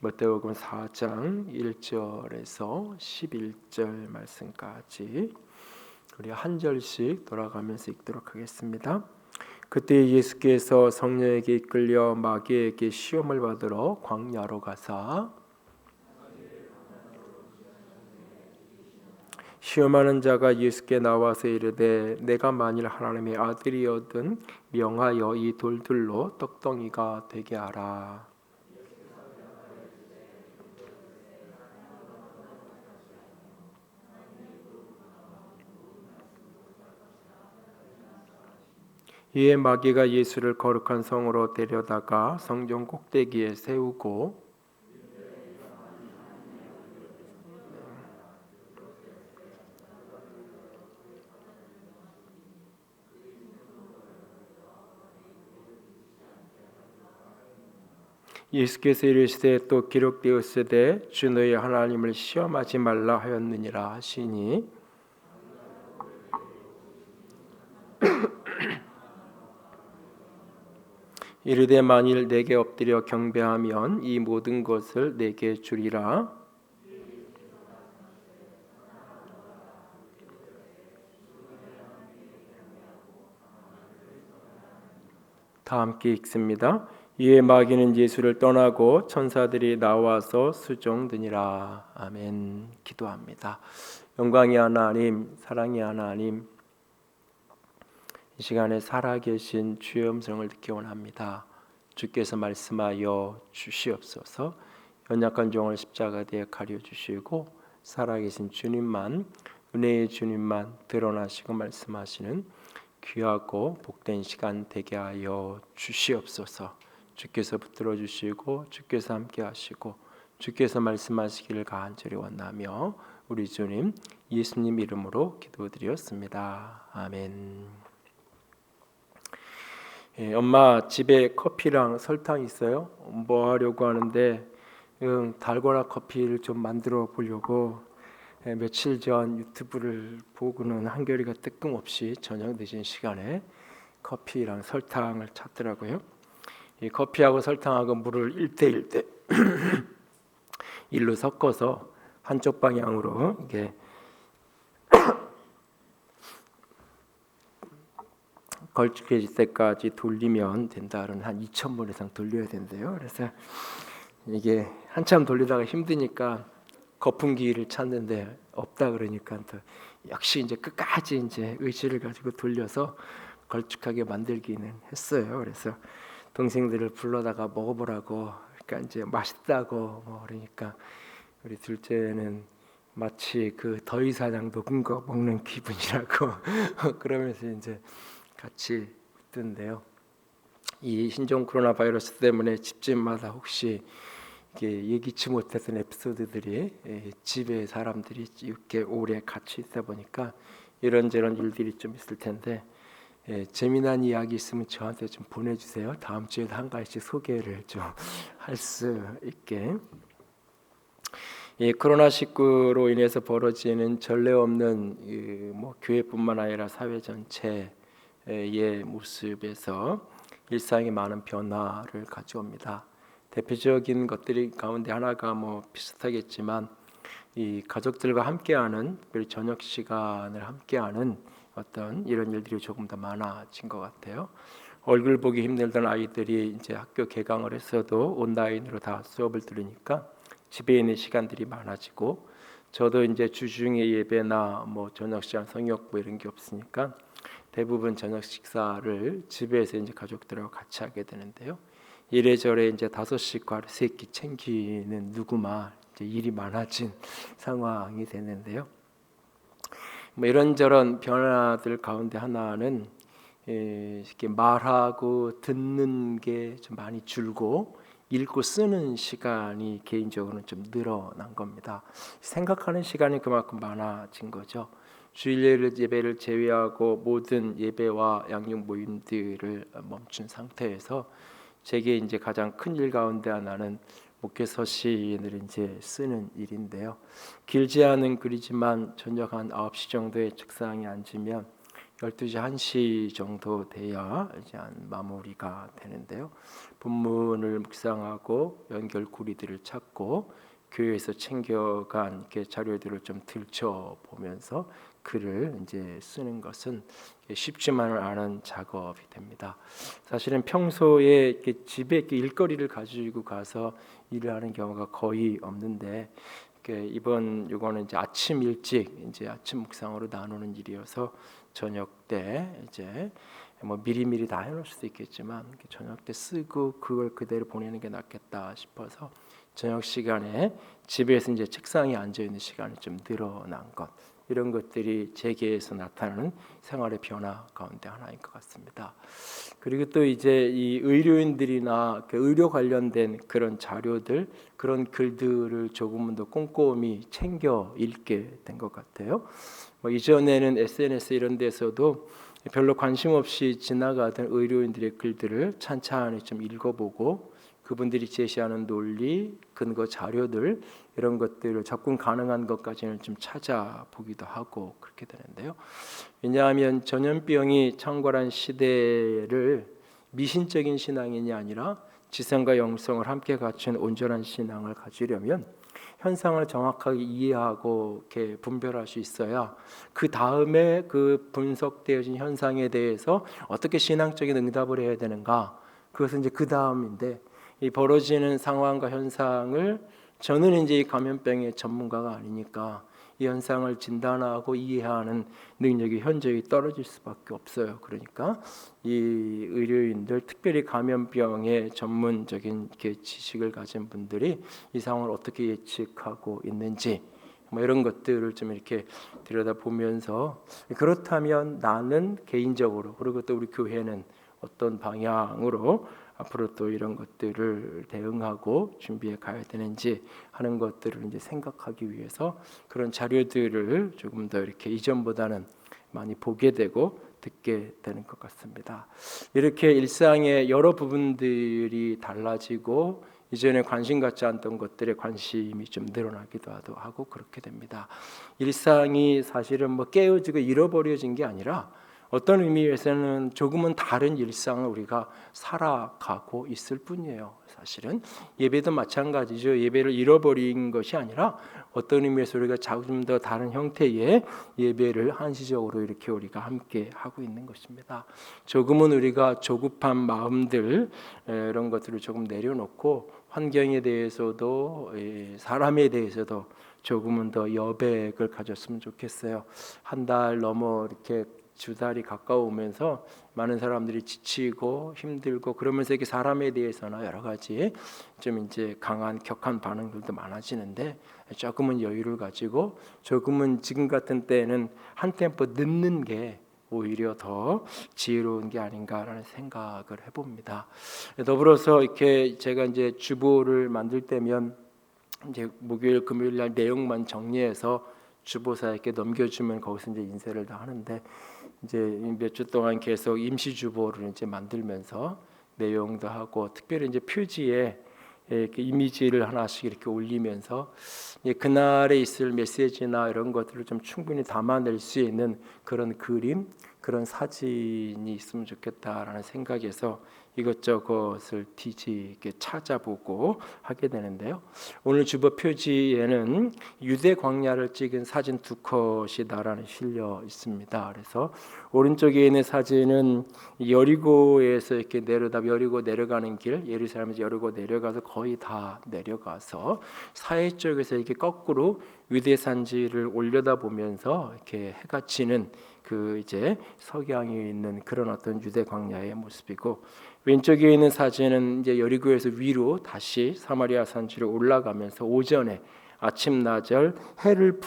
마태복음 4장 1절에서 11절 말씀까지 우리 한 절씩 돌아가면서 읽도록 하겠습니다. 그때 예수께서 성령에게 이끌려 마귀에게 시험을 받으러 광야로 가사 시험하는 자가 예수께 나와서 이르되 내가 만일 하나님의 아들이거든 명하여 이 돌들로 떡덩이가 되게 하라. 이에 마귀가 예수를 거룩한 성으로 데려다가 성전 꼭대기에 세우고 예수께서 이르시되 또 기록되었으되 주 너희 하나님을 시험하지 말라 하였느니라 하시니 이르되 만일 내게 엎드려 경배하면 이 모든 것을 내게 주리라. 다 함께 읽습니다. 이에 마귀는 예수를 떠나고 천사들이 나와서 수종드니라. 아멘. 기도합니다. 영광이 하나님, 사랑이 하나님, 이 시간에 살아계신 주의 음성을 듣기 원합니다. 주께서 말씀하여 주시옵소서. 연약한 종을 십자가대에 가려주시고 살아계신 주님만, 은혜의 주님만 드러나시고 말씀하시는 귀하고 복된 시간 되게 하여 주시옵소서. 주께서 붙들어 주시고 주께서 함께 하시고 주께서 말씀하시기를 간절히 원하며 우리 주님 예수님 이름으로 기도드렸습니다. 아멘. 엄마 집에 커피랑 설탕 있어요? 뭐 하려고 하는데 달고나 커피를 좀 만들어 보려고 며칠 전 유튜브를 보고는 한결이가 뜨끔없이 저녁 늦은 시간에 커피랑 설탕을 찾더라고요. 이 커피하고 설탕하고 물을 1대1대 1로 섞어서 한쪽 방향으로 이게 걸쭉해질 때까지 돌리면 된다는 한 2,000번 이상 돌려야 된대요. 그래서 이게 한참 돌리다가 힘드니까 거품기를 찾는데 없다 그러니까 또 역시 이제 끝까지 이제 의지를 가지고 돌려서 걸쭉하게 만들기는 했어요. 그래서 동생들을 불러다가 먹어보라고 그러니까 이제 맛있다고 뭐 그러니까 우리 둘째는 마치 그 더위사냥 녹은 거 먹는 기분이라고 그러면서 이제 같이 웃던데요. 이 신종 코로나 바이러스 때문에 집집마다 혹시 예기치 못했던 에피소드들이 집에 사람들이 이렇게 오래 같이 있다 보니까 이런저런 일들이 좀 있을 텐데 재미난 이야기 있으면 저한테 좀 보내주세요. 다음 주에도 한 가지씩 소개를 좀 할 수 있게. 코로나19로 인해서 벌어지는 전례 없는 뭐 교회뿐만 아니라 사회 전체의 모습에서 일상에 많은 변화를 가져옵니다. 대표적인 것들이 가운데 하나가 뭐 비슷하겠지만 이 가족들과 함께하는 그리고 저녁 시간을 함께하는 어떤 이런 일들이 조금 더 많아진 것 같아요. 얼굴 보기 힘들던 아이들이 이제 학교 개강을 했어도 온라인으로 다 수업을 들으니까 집에 있는 시간들이 많아지고 저도 이제 주중에 예배나 뭐 저녁 시간 성역 뭐 이런 게 없으니까 대부분 저녁 식사를 집에서 이제 가족들하고 같이 하게 되는데요. 이래저래 이제 5식 과를 3끼 챙기는 누구만 이제 일이 많아진 상황이 됐는데요. 뭐 이런저런 변화들 가운데 하나는 이렇게 말하고 듣는 게 좀 많이 줄고 읽고 쓰는 시간이 개인적으로는 좀 늘어난 겁니다. 생각하는 시간이 그만큼 많아진 거죠. 주일 예배를 제외하고 모든 예배와 양육 모임들을 멈춘 상태에서 제게 이제 가장 큰 일 가운데 하나는 목회 서신을 이제 쓰는 일인데요. 길지 않은 글이지만 저녁 한 9시 정도에 책상에 앉으면 12시 1시 정도 돼야 이제 한 마무리가 되는데요. 본문을 묵상하고 연결고리들을 찾고 교회에서 챙겨간 이렇게 자료들을 좀 들춰보면서 글을 이제 쓰는 것은 쉽지만은 않은 작업이 됩니다. 사실은 평소에 이렇게 집에 이렇게 일거리를 가지고 가서 일을 하는 경우가 거의 없는데 이번 요거는 이제 아침 일찍 이제 아침 묵상으로 나누는 일이어서 저녁 때 이제 뭐 미리미리 다 해놓을 수도 있겠지만 저녁 때 쓰고 그걸 그대로 보내는 게 낫겠다 싶어서 저녁 시간에 집에서 이제 책상에 앉아 있는 시간이 좀 늘어난 것, 이런 것들이 재계에서 나타나는 생활의 변화 가운데 하나인 것 같습니다. 그리고 또 이제 이 의료인들이나 의료 관련된 그런 자료들, 그런 글들을 조금은 더 꼼꼼히 챙겨 읽게 된 것 같아요. 뭐 이전에는 SNS 이런 데서도 별로 관심 없이 지나가던 의료인들의 글들을 찬찬히 좀 읽어보고 그분들이 제시하는 논리, 근거 자료들, 이런 것들을 접근 가능한 것까지는 좀 찾아보기도 하고 그렇게 되는데요. 왜냐하면 전염병이 창궐한 시대를 미신적인 신앙이 아니라 지성과 영성을 함께 갖춘 온전한 신앙을 가지려면 현상을 정확하게 이해하고 이렇게 분별할 수 있어야 그 다음에 그 분석되어진 현상에 대해서 어떻게 신앙적인 응답을 해야 되는가, 그것은 이제 그 다음인데, 이 벌어지는 상황과 현상을 저는 이제 이 감염병의 전문가가 아니니까 이 현상을 진단하고 이해하는 능력이 현저히 떨어질 수밖에 없어요. 그러니까 이 의료인들, 특별히 감염병의 전문적인 지식을 가진 분들이 이 상황을 어떻게 예측하고 있는지 뭐 이런 것들을 좀 이렇게 들여다보면서, 그렇다면 나는 개인적으로 그리고 또 우리 교회는 어떤 방향으로 앞으로 또 이런 것들을 대응하고 준비해 가야 되는지 하는 것들을 이제 생각하기 위해서 그런 자료들을 조금 더 이렇게 이전보다는 많이 보게 되고 듣게 되는 것 같습니다. 이렇게 일상의 여러 부분들이 달라지고 이전에 관심 갖지 않던 것들에 관심이 좀 늘어나기도 하고 그렇게 됩니다. 일상이 사실은 뭐 깨어지고 잃어버려진 게 아니라 어떤 의미에서는 조금은 다른 일상을 우리가 살아가고 있을 뿐이에요. 사실은 예배도 마찬가지죠. 예배를 잃어버린 것이 아니라 어떤 의미에서 우리가 조금 더 다른 형태의 예배를 한시적으로 이렇게 우리가 함께 하고 있는 것입니다. 조금은 우리가 조급한 마음들, 이런 것들을 조금 내려놓고 환경에 대해서도 사람에 대해서도 조금은 더 여백을 가졌으면 좋겠어요. 한 달 넘어 이렇게 주 달이 가까우면서 많은 사람들이 지치고 힘들고 그러면서 이렇게 사람에 대해서나 여러 가지 좀 이제 강한 격한 반응들도 많아지는데, 조금은 여유를 가지고 조금은 지금 같은 때는 한 템포 늦는 게 오히려 더 지혜로운 게 아닌가라는 생각을 해봅니다. 더불어서 이렇게 제가 이제 주보를 만들 때면 이제 목요일 금요일 날 내용만 정리해서 주보사에게 넘겨주면 거기서 이제 인쇄를 다 하는데, 이제 몇 주 동안 계속 임시 주보를 이제 만들면서 내용도 하고 특별히 이제 표지에 이렇게 이미지를 하나씩 이렇게 올리면서 그날에 있을 메시지나 이런 것들을 좀 충분히 담아낼 수 있는 그런 그림, 그런 사진이 있으면 좋겠다라는 생각에서 이것저것을 뒤지게 찾아보고 하게 되는데요. 오늘 주보 표지에는 유대 광야를 찍은 사진 두 컷이 나란히 실려 있습니다. 그래서 오른쪽에 있는 사진은 여리고에서 이렇게 여리고 내려가는 길, 예루살렘에서 여리고 내려가서 거의 다 내려가서 사해 쪽에서 이렇게 거꾸로 유대 산지를 올려다보면서 이렇게 해가 지는 그 이제 석양이 있는 그런 어떤 유대 광야의 모습이고, 왼쪽에 있는 사진은 이제 여리고에서 위로 다시 사마리아 산지로 올라가면서 오전에 아침 나절 해를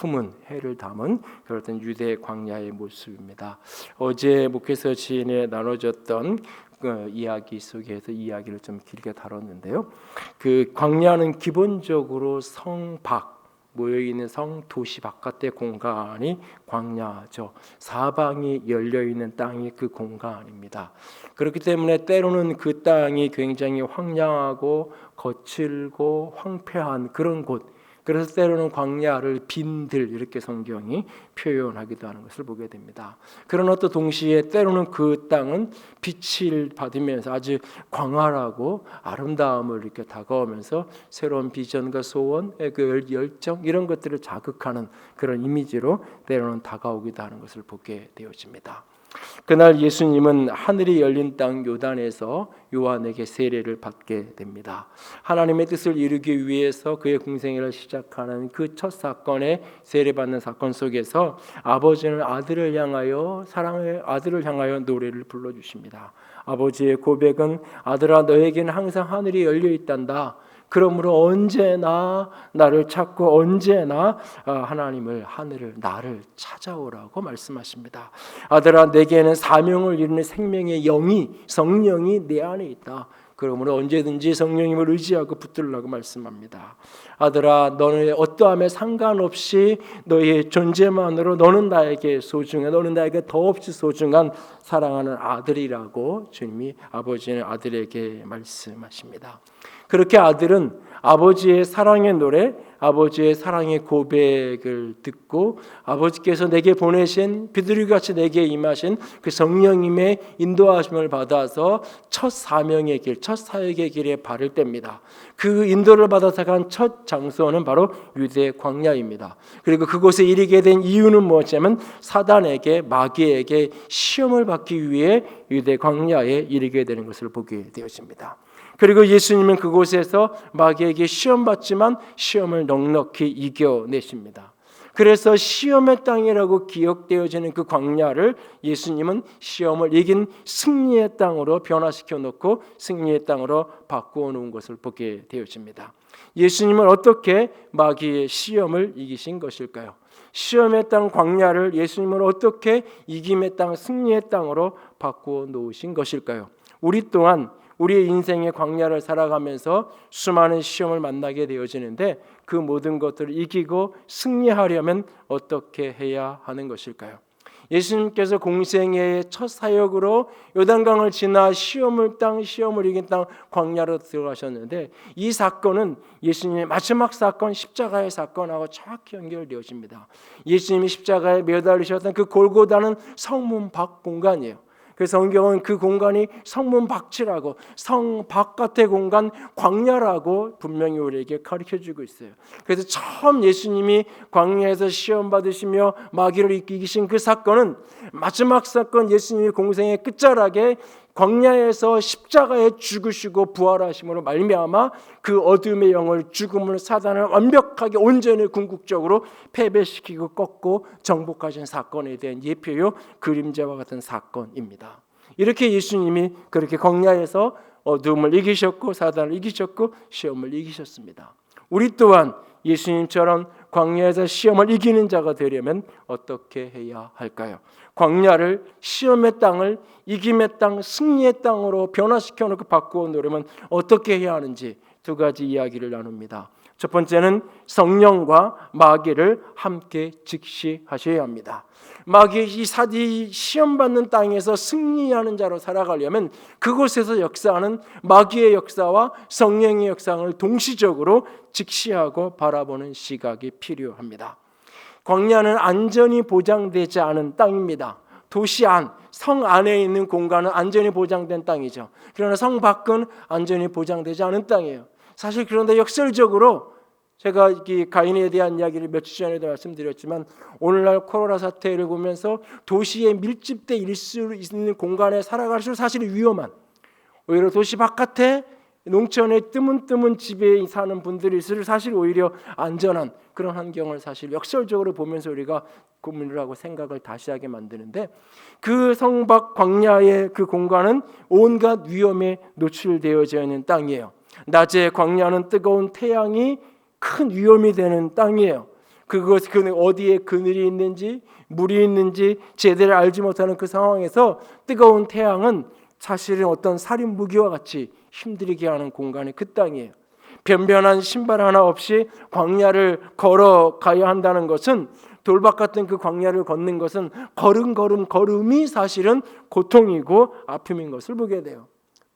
담은 그런 유대 광야의 모습입니다. 어제 목회서 지인에 나눠졌던 그 이야기 속에서 이야기를 좀 길게 다뤘는데요. 그 광야는 기본적으로 성 밖, 모여있는 성 도시 바깥의 공간이 광야죠. 사방이 열려있는 땅이 그 공간입니다. 그렇기 때문에 때로는 그 땅이 굉장히 황량하고 거칠고 황폐한 그런 곳, 그래서 때로는 광야를 빈들 이렇게 성경이 표현하기도 하는 것을 보게 됩니다. 그러나 또 동시에 때로는 그 땅은 빛을 받으면서 아주 광활하고 아름다움을 이렇게 다가오면서 새로운 비전과 소원, 그 열정 이런 것들을 자극하는 그런 이미지로 때로는 다가오기도 하는 것을 보게 되어집니다. 그날 예수님은 하늘이 열린 땅 요단에서 요한에게 세례를 받게 됩니다. 하나님의 뜻을 이루기 위해서 그의 공생애를 시작하는 그 첫 사건에 세례받는 사건 속에서 아버지는 아들을 향하여 사랑의 아들을 향하여 노래를 불러주십니다. 아버지의 고백은 아들아 너에게는 항상 하늘이 열려 있단다. 그러므로 언제나 나를 찾고 언제나 하나님을 하늘을 나를 찾아오라고 말씀하십니다. 아들아 내게는 사명을 이루는 생명의 영이 성령이 내 안에 있다. 그러므로 언제든지 성령님을 의지하고 붙들라고 말씀합니다. 아들아 너는 어떠함에 상관없이 너의 존재만으로 너는 나에게 소중해. 너는 나에게 더없이 소중한 사랑하는 아들이라고 주님이 아버지는 아들에게 말씀하십니다. 그렇게 아들은 아버지의 사랑의 노래, 아버지의 사랑의 고백을 듣고 아버지께서 내게 보내신 비둘기같이 내게 임하신 그 성령님의 인도하심을 받아서 첫 사명의 길, 첫 사역의 길에 발을 뗍니다. 그 인도를 받아서 간 첫 장소는 바로 유대 광야입니다. 그리고 그곳에 이르게 된 이유는 뭐냐면 사단에게 마귀에게 시험을 받기 위해 유대 광야에 이르게 되는 것을 보게 되어집니다. 그리고 예수님은 그곳에서 마귀에게 시험받지만 시험을 넉넉히 이겨내십니다. 그래서 시험의 땅이라고 기억되어지는 그 광야를 예수님은 시험을 이긴 승리의 땅으로 변화시켜 놓고 승리의 땅으로 바꾸어 놓은 것을 보게 되어집니다. 예수님은 어떻게 마귀의 시험을 이기신 것일까요? 시험의 땅 광야를 예수님은 어떻게 이김의 땅 승리의 땅으로 바꾸어 놓으신 것일까요? 우리 또한 우리의 인생의 광야를 살아가면서 수많은 시험을 만나게 되어지는데 그 모든 것들을 이기고 승리하려면 어떻게 해야 하는 것일까요? 예수님께서 공생애의 첫 사역으로 요단강을 지나 시험을 이긴 땅 광야로 들어가셨는데 이 사건은 예수님의 마지막 사건 십자가의 사건하고 정확히 연결되어집니다. 예수님이 십자가에 매달리셨던 그 골고다는 성문 밖 공간이에요. 그 성경은 그 공간이 성문 밖이라고 성 바깥의 공간 광야라고 분명히 우리에게 가르쳐주고 있어요. 그래서 처음 예수님이 광야에서 시험 받으시며 마귀를 이기신 그 사건은 마지막 사건 예수님이 공생의 끝자락에 광야에서 십자가에 죽으시고 부활하심으로 말미암아 그 어둠의 영을 죽음을 사단을 완벽하게 온전히 궁극적으로 패배시키고 꺾고 정복하신 사건에 대한 예표요 그림자와 같은 사건입니다. 이렇게 예수님이 그렇게 광야에서 어둠을 이기셨고 사단을 이기셨고 시험을 이기셨습니다. 우리 또한 예수님처럼 광야에서 시험을 이기는 자가 되려면 어떻게 해야 할까요? 광야를 시험의 땅을 이김의 땅, 승리의 땅으로 변화시켜 놓고 바꾸어 놓으려면 어떻게 해야 하는지 두 가지 이야기를 나눕니다. 첫 번째는 성령과 마귀를 함께 직시하셔야 합니다. 마귀의 이 시험받는 땅에서 승리하는 자로 살아가려면 그곳에서 역사하는 마귀의 역사와 성령의 역사를 동시적으로 직시하고 바라보는 시각이 필요합니다. 광야는 안전이 보장되지 않은 땅입니다. 도시 안, 성 안에 있는 공간은 안전이 보장된 땅이죠. 그러나 성 밖은 안전이 보장되지 않은 땅이에요. 사실 그런데 역설적으로 제가 이 가인에 대한 이야기를 며칠 전에도 말씀드렸지만 오늘날 코로나 사태를 보면서 도시에 밀집돼 있을 수 있는 공간에 살아갈수록 사실 위험한, 오히려 도시 바깥에 농촌에 뜨문뜨문 집에 사는 분들이 있을 사실 오히려 안전한 그런 환경을 사실 역설적으로 보면서 우리가 고민을 하고 생각을 다시 하게 만드는데 그 성밖 광야의 그 공간은 온갖 위험에 노출되어져 있는 땅이에요. 낮에 광야는 뜨거운 태양이 큰 위험이 되는 땅이에요. 그것 어디에 그늘이 있는지 물이 있는지 제대로 알지 못하는 그 상황에서 뜨거운 태양은 사실은 어떤 살인 무기와 같이 힘들게 하는 공간이 그 땅이에요. 변변한 신발 하나 없이 광야를 걸어가야 한다는 것은 돌박 같은 그 광야를 걷는 것은 걸음이 사실은 고통이고 아픔인 것을 보게 돼요.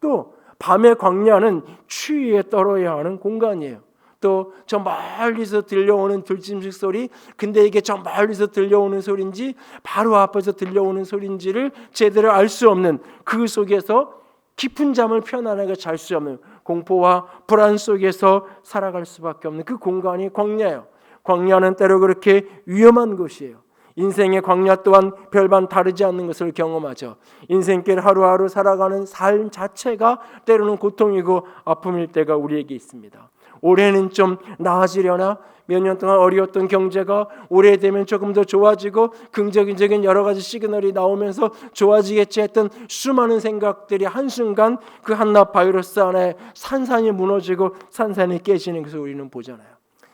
또 밤의 광야는 추위에 떨어야 하는 공간이에요. 또 저 멀리서 들려오는 들짐승 소리, 근데 이게 저 멀리서 들려오는 소리인지 바로 앞에서 들려오는 소리인지를 제대로 알 수 없는 그 속에서 깊은 잠을 편안하게 잘 수 없는 공포와 불안 속에서 살아갈 수밖에 없는 그 공간이 광야예요. 광야는 때로 그렇게 위험한 곳이에요. 인생의 광야 또한 별반 다르지 않는 것을 경험하죠. 인생길 하루하루 살아가는 삶 자체가 때로는 고통이고 아픔일 때가 우리에게 있습니다. 올해는 좀 나아지려나? 몇 년 동안 어려웠던 경제가 오래되면 조금 더 좋아지고 긍정적인 여러 가지 시그널이 나오면서 좋아지겠지 했던 수많은 생각들이 한순간 그 한낱 바이러스 안에 산산이 무너지고 산산이 깨지는 것을 우리는 보잖아요.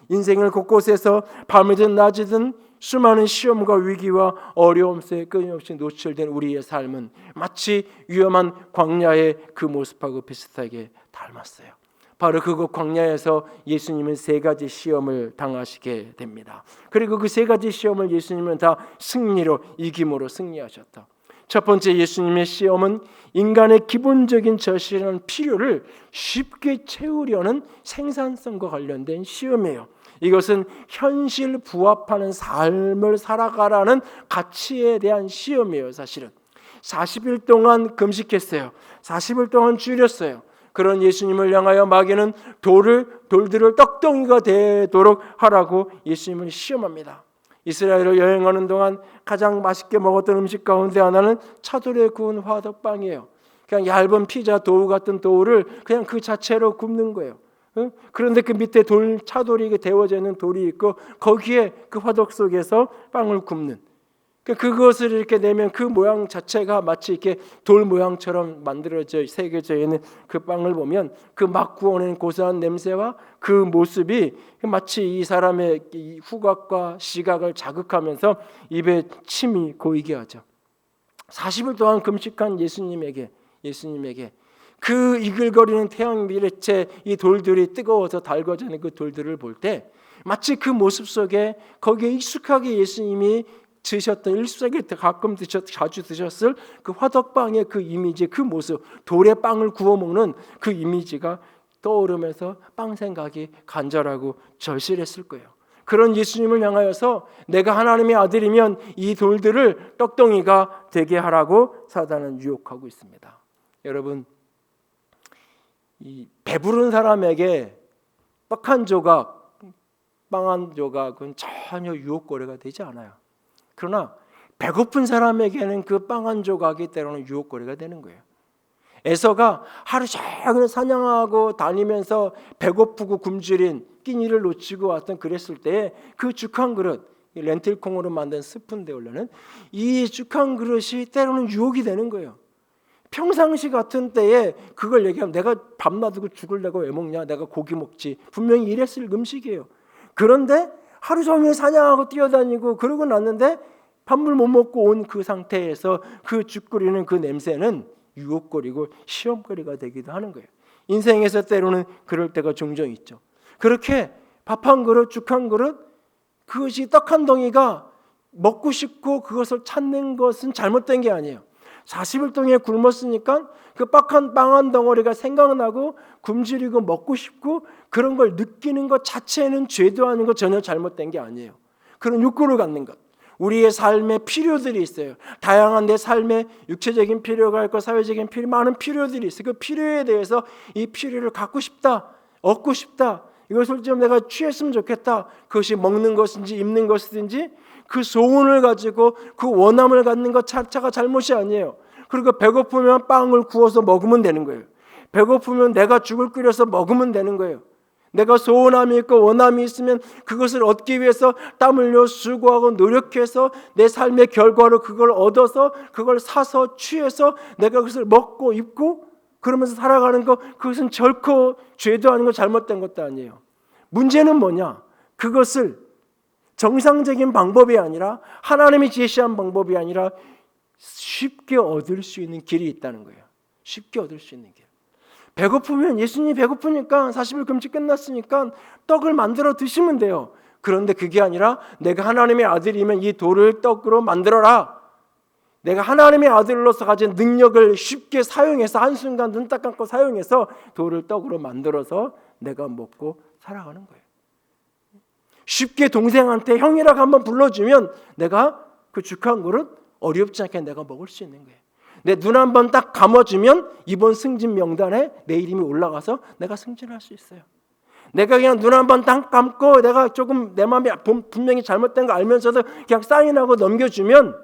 인생을 곳곳에서 밤이든 낮이든 수많은 시험과 위기와 어려움 속에 끊임없이 노출된 우리의 삶은 마치 위험한 광야의 그 모습하고 비슷하게 닮았어요. 바로 그곳 광야에서 예수님은 세 가지 시험을 당하시게 됩니다. 그리고 그 세 가지 시험을 예수님은 다 승리로, 이김으로 승리하셨다. 첫 번째 예수님의 시험은 인간의 기본적인 절실한 필요를 쉽게 채우려는 생산성과 관련된 시험이에요. 이것은 현실 부합하는 삶을 살아가라는 가치에 대한 시험이에요. 사실은 40일 동안 금식했어요. 40일 동안 줄였어요. 그런 예수님을 향하여 마귀는 돌들을 떡덩이가 되도록 하라고 예수님을 시험합니다. 이스라엘을 여행하는 동안 가장 맛있게 먹었던 음식 가운데 하나는 차돌에 구운 화덕빵이에요. 그냥 얇은 피자 도우 같은 도우를 그냥 그 자체로 굽는 거예요. 그런데 그 밑에 차돌이 데워져 있는 돌이 있고 거기에 그 화덕 속에서 빵을 굽는, 그것을 이렇게 내면 그 모양 자체가 마치 이렇게 돌 모양처럼 만들어져 새겨져 있는 그 빵을 보면 그 막 구워낸 고소한 냄새와 그 모습이 마치 이 사람의 이 후각과 시각을 자극하면서 입에 침이 고이게 하죠. 40일 동안 금식한 예수님에게 그 이글거리는 태양 빛에 이 돌들이 뜨거워서 달궈지는 그 돌들을 볼 때 마치 그 모습 속에 거기에 익숙하게 예수님이 드셨던 1세기 때 가끔 자주 드셨을 그 화덕빵의 그 이미지, 그 모습, 돌에 빵을 구워 먹는 그 이미지가 떠오르면서 빵 생각이 간절하고 절실했을 거예요. 그런 예수님을 향하여서 내가 하나님의 아들이면 이 돌들을 떡덩이가 되게 하라고 사단은 유혹하고 있습니다. 여러분, 이 배부른 사람에게 떡 한 조각, 빵 한 조각은 전혀 유혹거리가 되지 않아요. 그러나 배고픈 사람에게는 그 빵 한 조각이 때로는 유혹거리가 되는 거예요. 에서가 하루 종일 사냥하고 다니면서 배고프고 굶주린 끼니를 놓치고 왔던 그랬을 때 그 죽 한 그릇, 렌틸콩으로 만든 스푼인데 원래는 이 죽 한 그릇이 때로는 유혹이 되는 거예요. 평상시 같은 때에 그걸 얘기하면 내가 밥 놔두고 죽을 내가 왜 먹냐, 내가 고기 먹지, 분명히 이랬을 음식이에요. 그런데 하루 종일 사냥하고 뛰어다니고 그러고 났는데 밥물 못 먹고 온 그 상태에서 그 죽 끓이는 그 냄새는 유혹거리고 시험거리가 되기도 하는 거예요. 인생에서 때로는 그럴 때가 종종 있죠. 그렇게 밥 한 그릇, 죽 한 그릇, 그것이 떡 한 덩이가 먹고 싶고 그것을 찾는 것은 잘못된 게 아니에요. 40일 동안 굶었으니까 그 빵 한 덩어리가 생각나고 굶주리고 먹고 싶고 그런 걸 느끼는 것 자체는 죄도 아니고 전혀 잘못된 게 아니에요. 그런 욕구를 갖는 것. 우리의 삶에 필요들이 있어요. 다양한 내 삶에 육체적인 필요가 있고 사회적인 필요, 많은 필요들이 있어요. 그 필요에 대해서 이 필요를 갖고 싶다, 얻고 싶다, 이것을 좀 내가 취했으면 좋겠다. 그것이 먹는 것인지 입는 것이든지 그 소원을 가지고 그 원함을 갖는 것 자체가 잘못이 아니에요. 그리고 배고프면 빵을 구워서 먹으면 되는 거예요. 배고프면 내가 죽을 끓여서 먹으면 되는 거예요. 내가 소원함이 있고 원함이 있으면 그것을 얻기 위해서 땀 흘려 수고하고 노력해서 내 삶의 결과로 그걸 얻어서 그걸 사서 취해서 내가 그것을 먹고 입고 그러면서 살아가는 것, 그것은 결코 죄도 아니고 잘못된 것도 아니에요. 문제는 뭐냐? 그것을 정상적인 방법이 아니라 하나님이 제시한 방법이 아니라 쉽게 얻을 수 있는 길이 있다는 거예요. 쉽게 얻을 수 있는 길. 배고프면 예수님이 배고프니까 40일 금식 끝났으니까 떡을 만들어 드시면 돼요. 그런데 그게 아니라 내가 하나님의 아들이면 이 돌을 떡으로 만들어라. 내가 하나님의 아들로서 가진 능력을 쉽게 사용해서 한순간 눈 딱 감고 사용해서 돌을 떡으로 만들어서 내가 먹고 살아가는 거예요. 쉽게 동생한테 형이라고 한번 불러주면 내가 그 죽 한 그릇 어렵지 않게 내가 먹을 수 있는 거예요. 내 눈 한번 딱 감아주면 이번 승진 명단에 내 이름이 올라가서 내가 승진할 수 있어요. 내가 그냥 눈 한번 딱 감고 내가 조금 내 마음이 분명히 잘못된 거 알면서도 그냥 사인하고 넘겨주면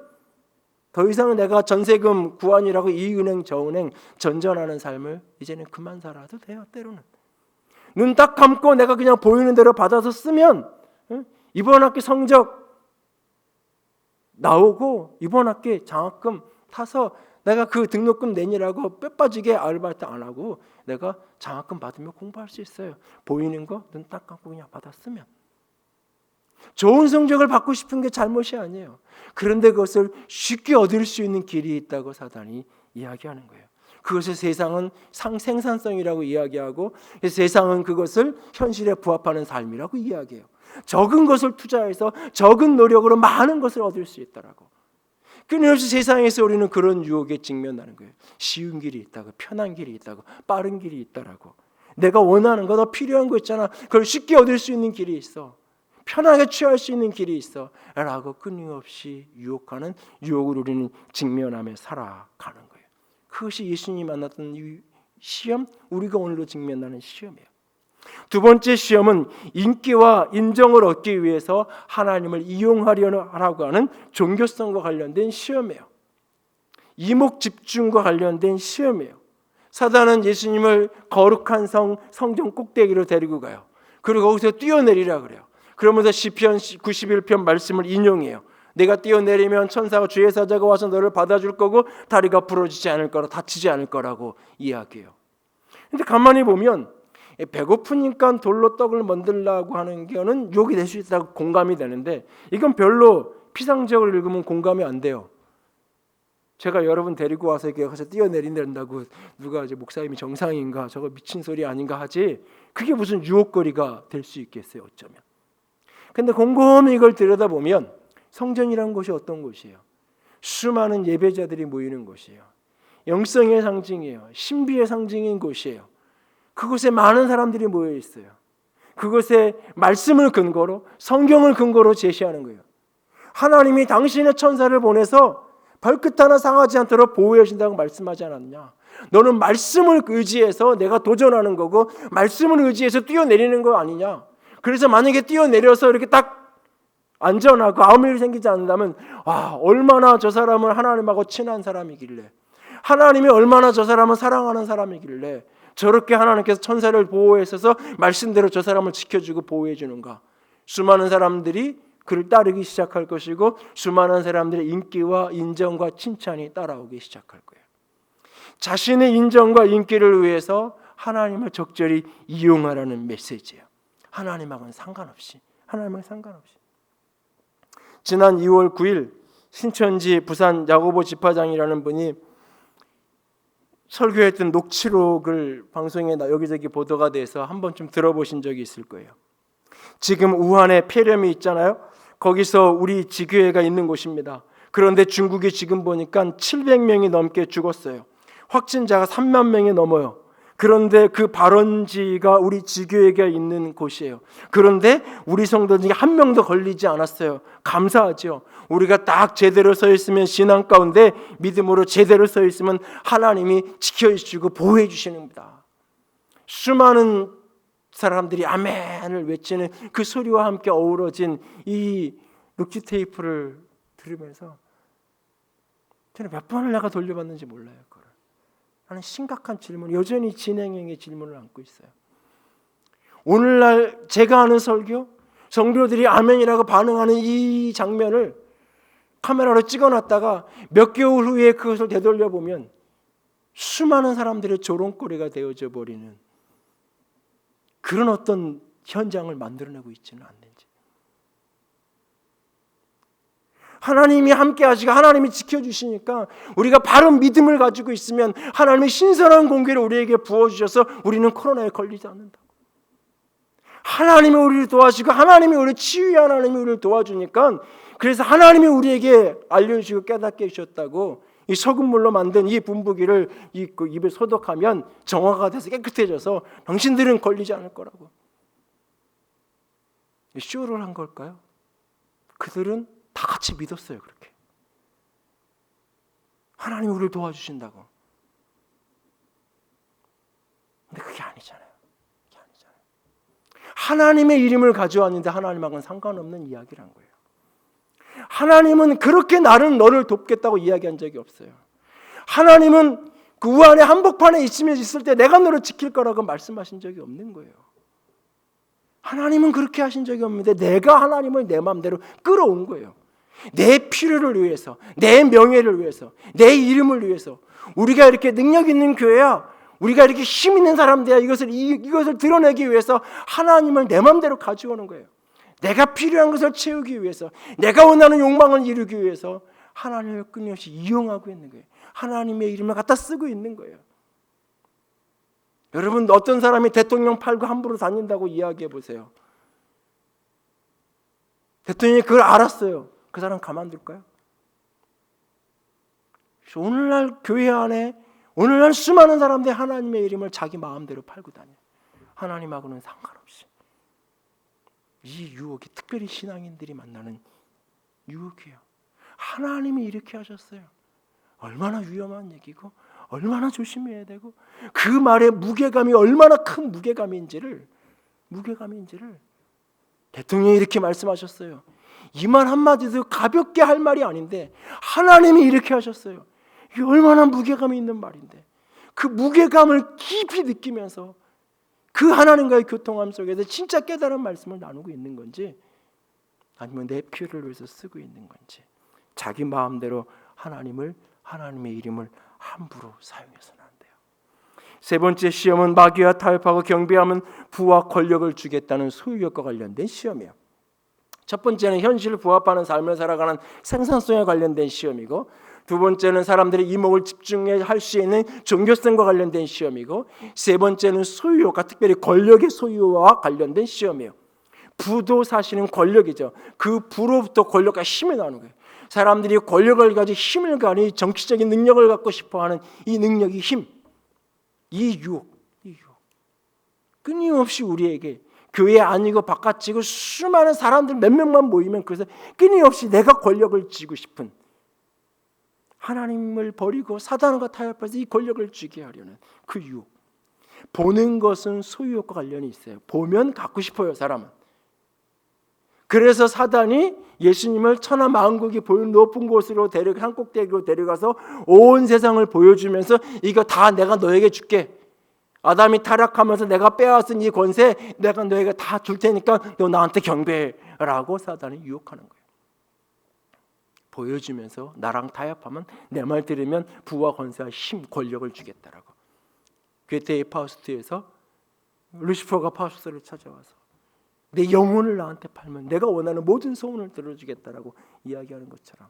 더 이상 내가 전세금 구한이라고 이 은행 저 은행 전전하는 삶을 이제는 그만 살아도 돼요. 때로는 눈 딱 감고 내가 그냥 보이는 대로 받아서 쓰면 이번 학기 성적 나오고 이번 학기 장학금 타서 내가 그 등록금 내니라고 뼈 빠지게 아르바이트 안 하고 내가 장학금 받으며 공부할 수 있어요. 보이는 거 눈 딱 감고 그냥 받아 쓰면. 좋은 성적을 받고 싶은 게 잘못이 아니에요. 그런데 그것을 쉽게 얻을 수 있는 길이 있다고 사단이 이야기하는 거예요. 그것을 세상은 생산성이라고 이야기하고 세상은 그것을 현실에 부합하는 삶이라고 이야기해요. 적은 것을 투자해서 적은 노력으로 많은 것을 얻을 수 있다라고. 끊임없이 세상에서 우리는 그런 유혹에 직면하는 거예요. 쉬운 길이 있다고, 편한 길이 있다고, 빠른 길이 있다라고. 내가 원하는 거, 너 필요한 거 있잖아. 그걸 쉽게 얻을 수 있는 길이 있어. 편하게 취할 수 있는 길이 있어. 라고 끊임없이 유혹하는 유혹을 우리는 직면하며 살아가는 거예요. 그것이 예수님이 만났던 이 시험, 우리가 오늘도 직면하는 시험이에요. 두 번째 시험은 인기와 인정을 얻기 위해서 하나님을 이용하려고 하는 종교성과 관련된 시험이에요. 이목 집중과 관련된 시험이에요. 사단은 예수님을 거룩한 성전 꼭대기로 데리고 가요. 그리고 거기서 뛰어내리라 그래요. 그러면서 시편 91편 말씀을 인용해요. 내가 뛰어내리면 천사와 주의 사자가 와서 너를 받아줄 거고 다리가 부러지지 않을 거라, 다치지 않을 거라고 이야기해요. 근데 가만히 보면 배고프니까 돌로 떡을 만들라고 하는 거는 유혹이 될 수 있다고 공감이 되는데 이건 별로 피상적으로 읽으면 공감이 안 돼요. 제가 여러분 데리고 와서 이렇게 가서 뛰어내린다고 누가 이제 목사님이 정상인가 저거 미친 소리 아닌가 하지 그게 무슨 유혹거리가 될 수 있겠어요 어쩌면. 근데 곰곰이 이걸 들여다보면 성전이라는 곳이 어떤 곳이에요? 수많은 예배자들이 모이는 곳이에요. 영성의 상징이에요. 신비의 상징인 곳이에요. 그곳에 많은 사람들이 모여 있어요. 그곳에 말씀을 근거로 성경을 근거로 제시하는 거예요. 하나님이 당신의 천사를 보내서 발끝 하나 상하지 않도록 보호해 주신다고 말씀하지 않았냐? 너는 말씀을 의지해서 내가 도전하는 거고 말씀을 의지해서 뛰어내리는 거 아니냐? 그래서 만약에 뛰어내려서 이렇게 딱 안전하고 아무 일이 생기지 않는다면 얼마나 저 사람은 하나님하고 친한 사람이길래 하나님이 얼마나 저 사람을 사랑하는 사람이길래 저렇게 하나님께서 천사를 보호해서 말씀대로 저 사람을 지켜주고 보호해 주는가. 수많은 사람들이 그를 따르기 시작할 것이고 수많은 사람들의 인기와 인정과 칭찬이 따라오기 시작할 거예요. 자신의 인정과 인기를 위해서 하나님을 적절히 이용하라는 메시지예요. 하나님하고는 상관없이. 지난 2월 9일 신천지 부산 야고보 집화장이라는 분이 설교했던 녹취록을 방송에 여기저기 보도가 돼서 한 번쯤 들어보신 적이 있을 거예요. 지금 우한에 폐렴이 있잖아요. 거기서 우리 지교회가 있는 곳입니다. 그런데 중국이 지금 보니까 700명이 넘게 죽었어요. 확진자가 3만 명이 넘어요. 그런데 그 발원지가 우리 지교회가 있는 곳이에요. 그런데 우리 성도 중에 한 명도 걸리지 않았어요. 감사하죠. 우리가 딱 제대로 서 있으면 신앙 가운데 믿음으로 제대로 서 있으면 하나님이 지켜주시고 보호해 주시는 겁니다. 수많은 사람들이 아멘을 외치는 그 소리와 함께 어우러진 이 녹취 테이프를 들으면서 저는 몇 번을 내가 돌려봤는지 몰라요. 그걸. 하는 심각한 질문, 여전히 진행형의 질문을 안고 있어요. 오늘날 제가 하는 설교, 성도들이 아멘이라고 반응하는 이 장면을 카메라로 찍어놨다가 몇 개월 후에 그것을 되돌려보면 수많은 사람들의 조롱거리가 되어져 버리는 그런 어떤 현장을 만들어내고 있지는 않는지. 하나님이 함께 하시고 하나님이 지켜주시니까 우리가 바른 믿음을 가지고 있으면 하나님이 신선한 공기를 우리에게 부어주셔서 우리는 코로나에 걸리지 않는다. 하나님이 우리를 도와주시고 하나님이 우리를 치유해 하나님이 우리를 도와주니까 그래서 하나님이 우리에게 알려주시고 깨닫게 해주셨다고 이 소금물로 만든 이 분부기를 입에 소독하면 정화가 돼서 깨끗해져서 당신들은 걸리지 않을 거라고. 쇼를 한 걸까요? 그들은 다 같이 믿었어요. 그렇게 하나님이 우리를 도와주신다고. 근데 그게 아니잖아요. 하나님의 이름을 가져왔는데 하나님하고는 상관없는 이야기를 한 거예요. 하나님은 그렇게 너를 돕겠다고 이야기한 적이 없어요. 하나님은 그 우한의 한복판에 있을 때 내가 너를 지킬 거라고 말씀하신 적이 없는 거예요. 하나님은 그렇게 하신 적이 없는데 내가 하나님을 내 마음대로 끌어온 거예요. 내 필요를 위해서, 내 명예를 위해서, 내 이름을 위해서. 우리가 이렇게 능력 있는 교회야, 우리가 이렇게 힘 있는 사람들이야, 이것을 드러내기 위해서 하나님을 내 마음대로 가져오는 거예요. 내가 필요한 것을 채우기 위해서, 내가 원하는 욕망을 이루기 위해서 하나님을 끊임없이 이용하고 있는 거예요. 하나님의 이름을 갖다 쓰고 있는 거예요. 여러분, 어떤 사람이 대통령 팔고 함부로 다닌다고 이야기해 보세요. 대통령이 그걸 알았어요. 그 사람 가만둘까요? 오늘날 교회 안에 오늘날 수많은 사람들이 하나님의 이름을 자기 마음대로 팔고 다녀요. 하나님하고는 상관없이. 이 유혹이 특별히 신앙인들이 만나는 유혹이에요. 하나님이 이렇게 하셨어요. 얼마나 위험한 얘기고 얼마나 조심해야 되고 그 말의 무게감이 얼마나 큰 무게감인지를 대통령이 이렇게 말씀하셨어요. 이 말 한마디도 가볍게 할 말이 아닌데 하나님이 이렇게 하셨어요. 이게 얼마나 무게감이 있는 말인데 그 무게감을 깊이 느끼면서 그 하나님과의 교통함 속에서 진짜 깨달은 말씀을 나누고 있는 건지 아니면 내 필요를 위해서 쓰고 있는 건지 자기 마음대로 하나님의 이름을 함부로 사용해서는 안 돼요. 세 번째 시험은 마귀와 타협하고 경배하면 부와 권력을 주겠다는 소유욕과 관련된 시험이에요. 첫 번째는 현실을 부합하는 삶을 살아가는 생산성에 관련된 시험이고 두 번째는 사람들의 이목을 집중할 수 있는 종교성과 관련된 시험이고 세 번째는 소유욕과 특별히 권력의 소유와 관련된 시험이에요. 부도 사실은 권력이죠. 그 부로부터 권력과 힘이 나오는 거예요. 사람들이 권력을 가지고 힘을 가니 정치적인 능력을 갖고 싶어하는 이 능력이 힘, 이 유혹. 끊임없이 우리에게 교회 아니고 바깥이고 수많은 사람들 몇 명만 모이면 그래서 끊임없이 내가 권력을 쥐고 싶은 하나님을 버리고 사단과 타협해서 이 권력을 쥐게 하려는 그 유혹. 보는 것은 소유욕과 관련이 있어요. 보면 갖고 싶어요, 사람은. 그래서 사단이 예수님을 천하 만국이 보이는 높은 곳으로 산꼭대기로 데려가서 온 세상을 보여주면서 이거 다 내가 너에게 줄게. 아담이 타락하면서 내가 빼앗은 이 권세 내가 너에게 다 줄 테니까 너 나한테 경배해라고 사단이 유혹하는 거예요. 보여주면서 나랑 타협하면 내 말 들으면 부와 권세와 힘, 권력을 주겠다라고. 괴테의 파우스트에서 루시퍼가 파우스트를 찾아와서 내 영혼을 나한테 팔면 내가 원하는 모든 소원을 들어주겠다라고 이야기하는 것처럼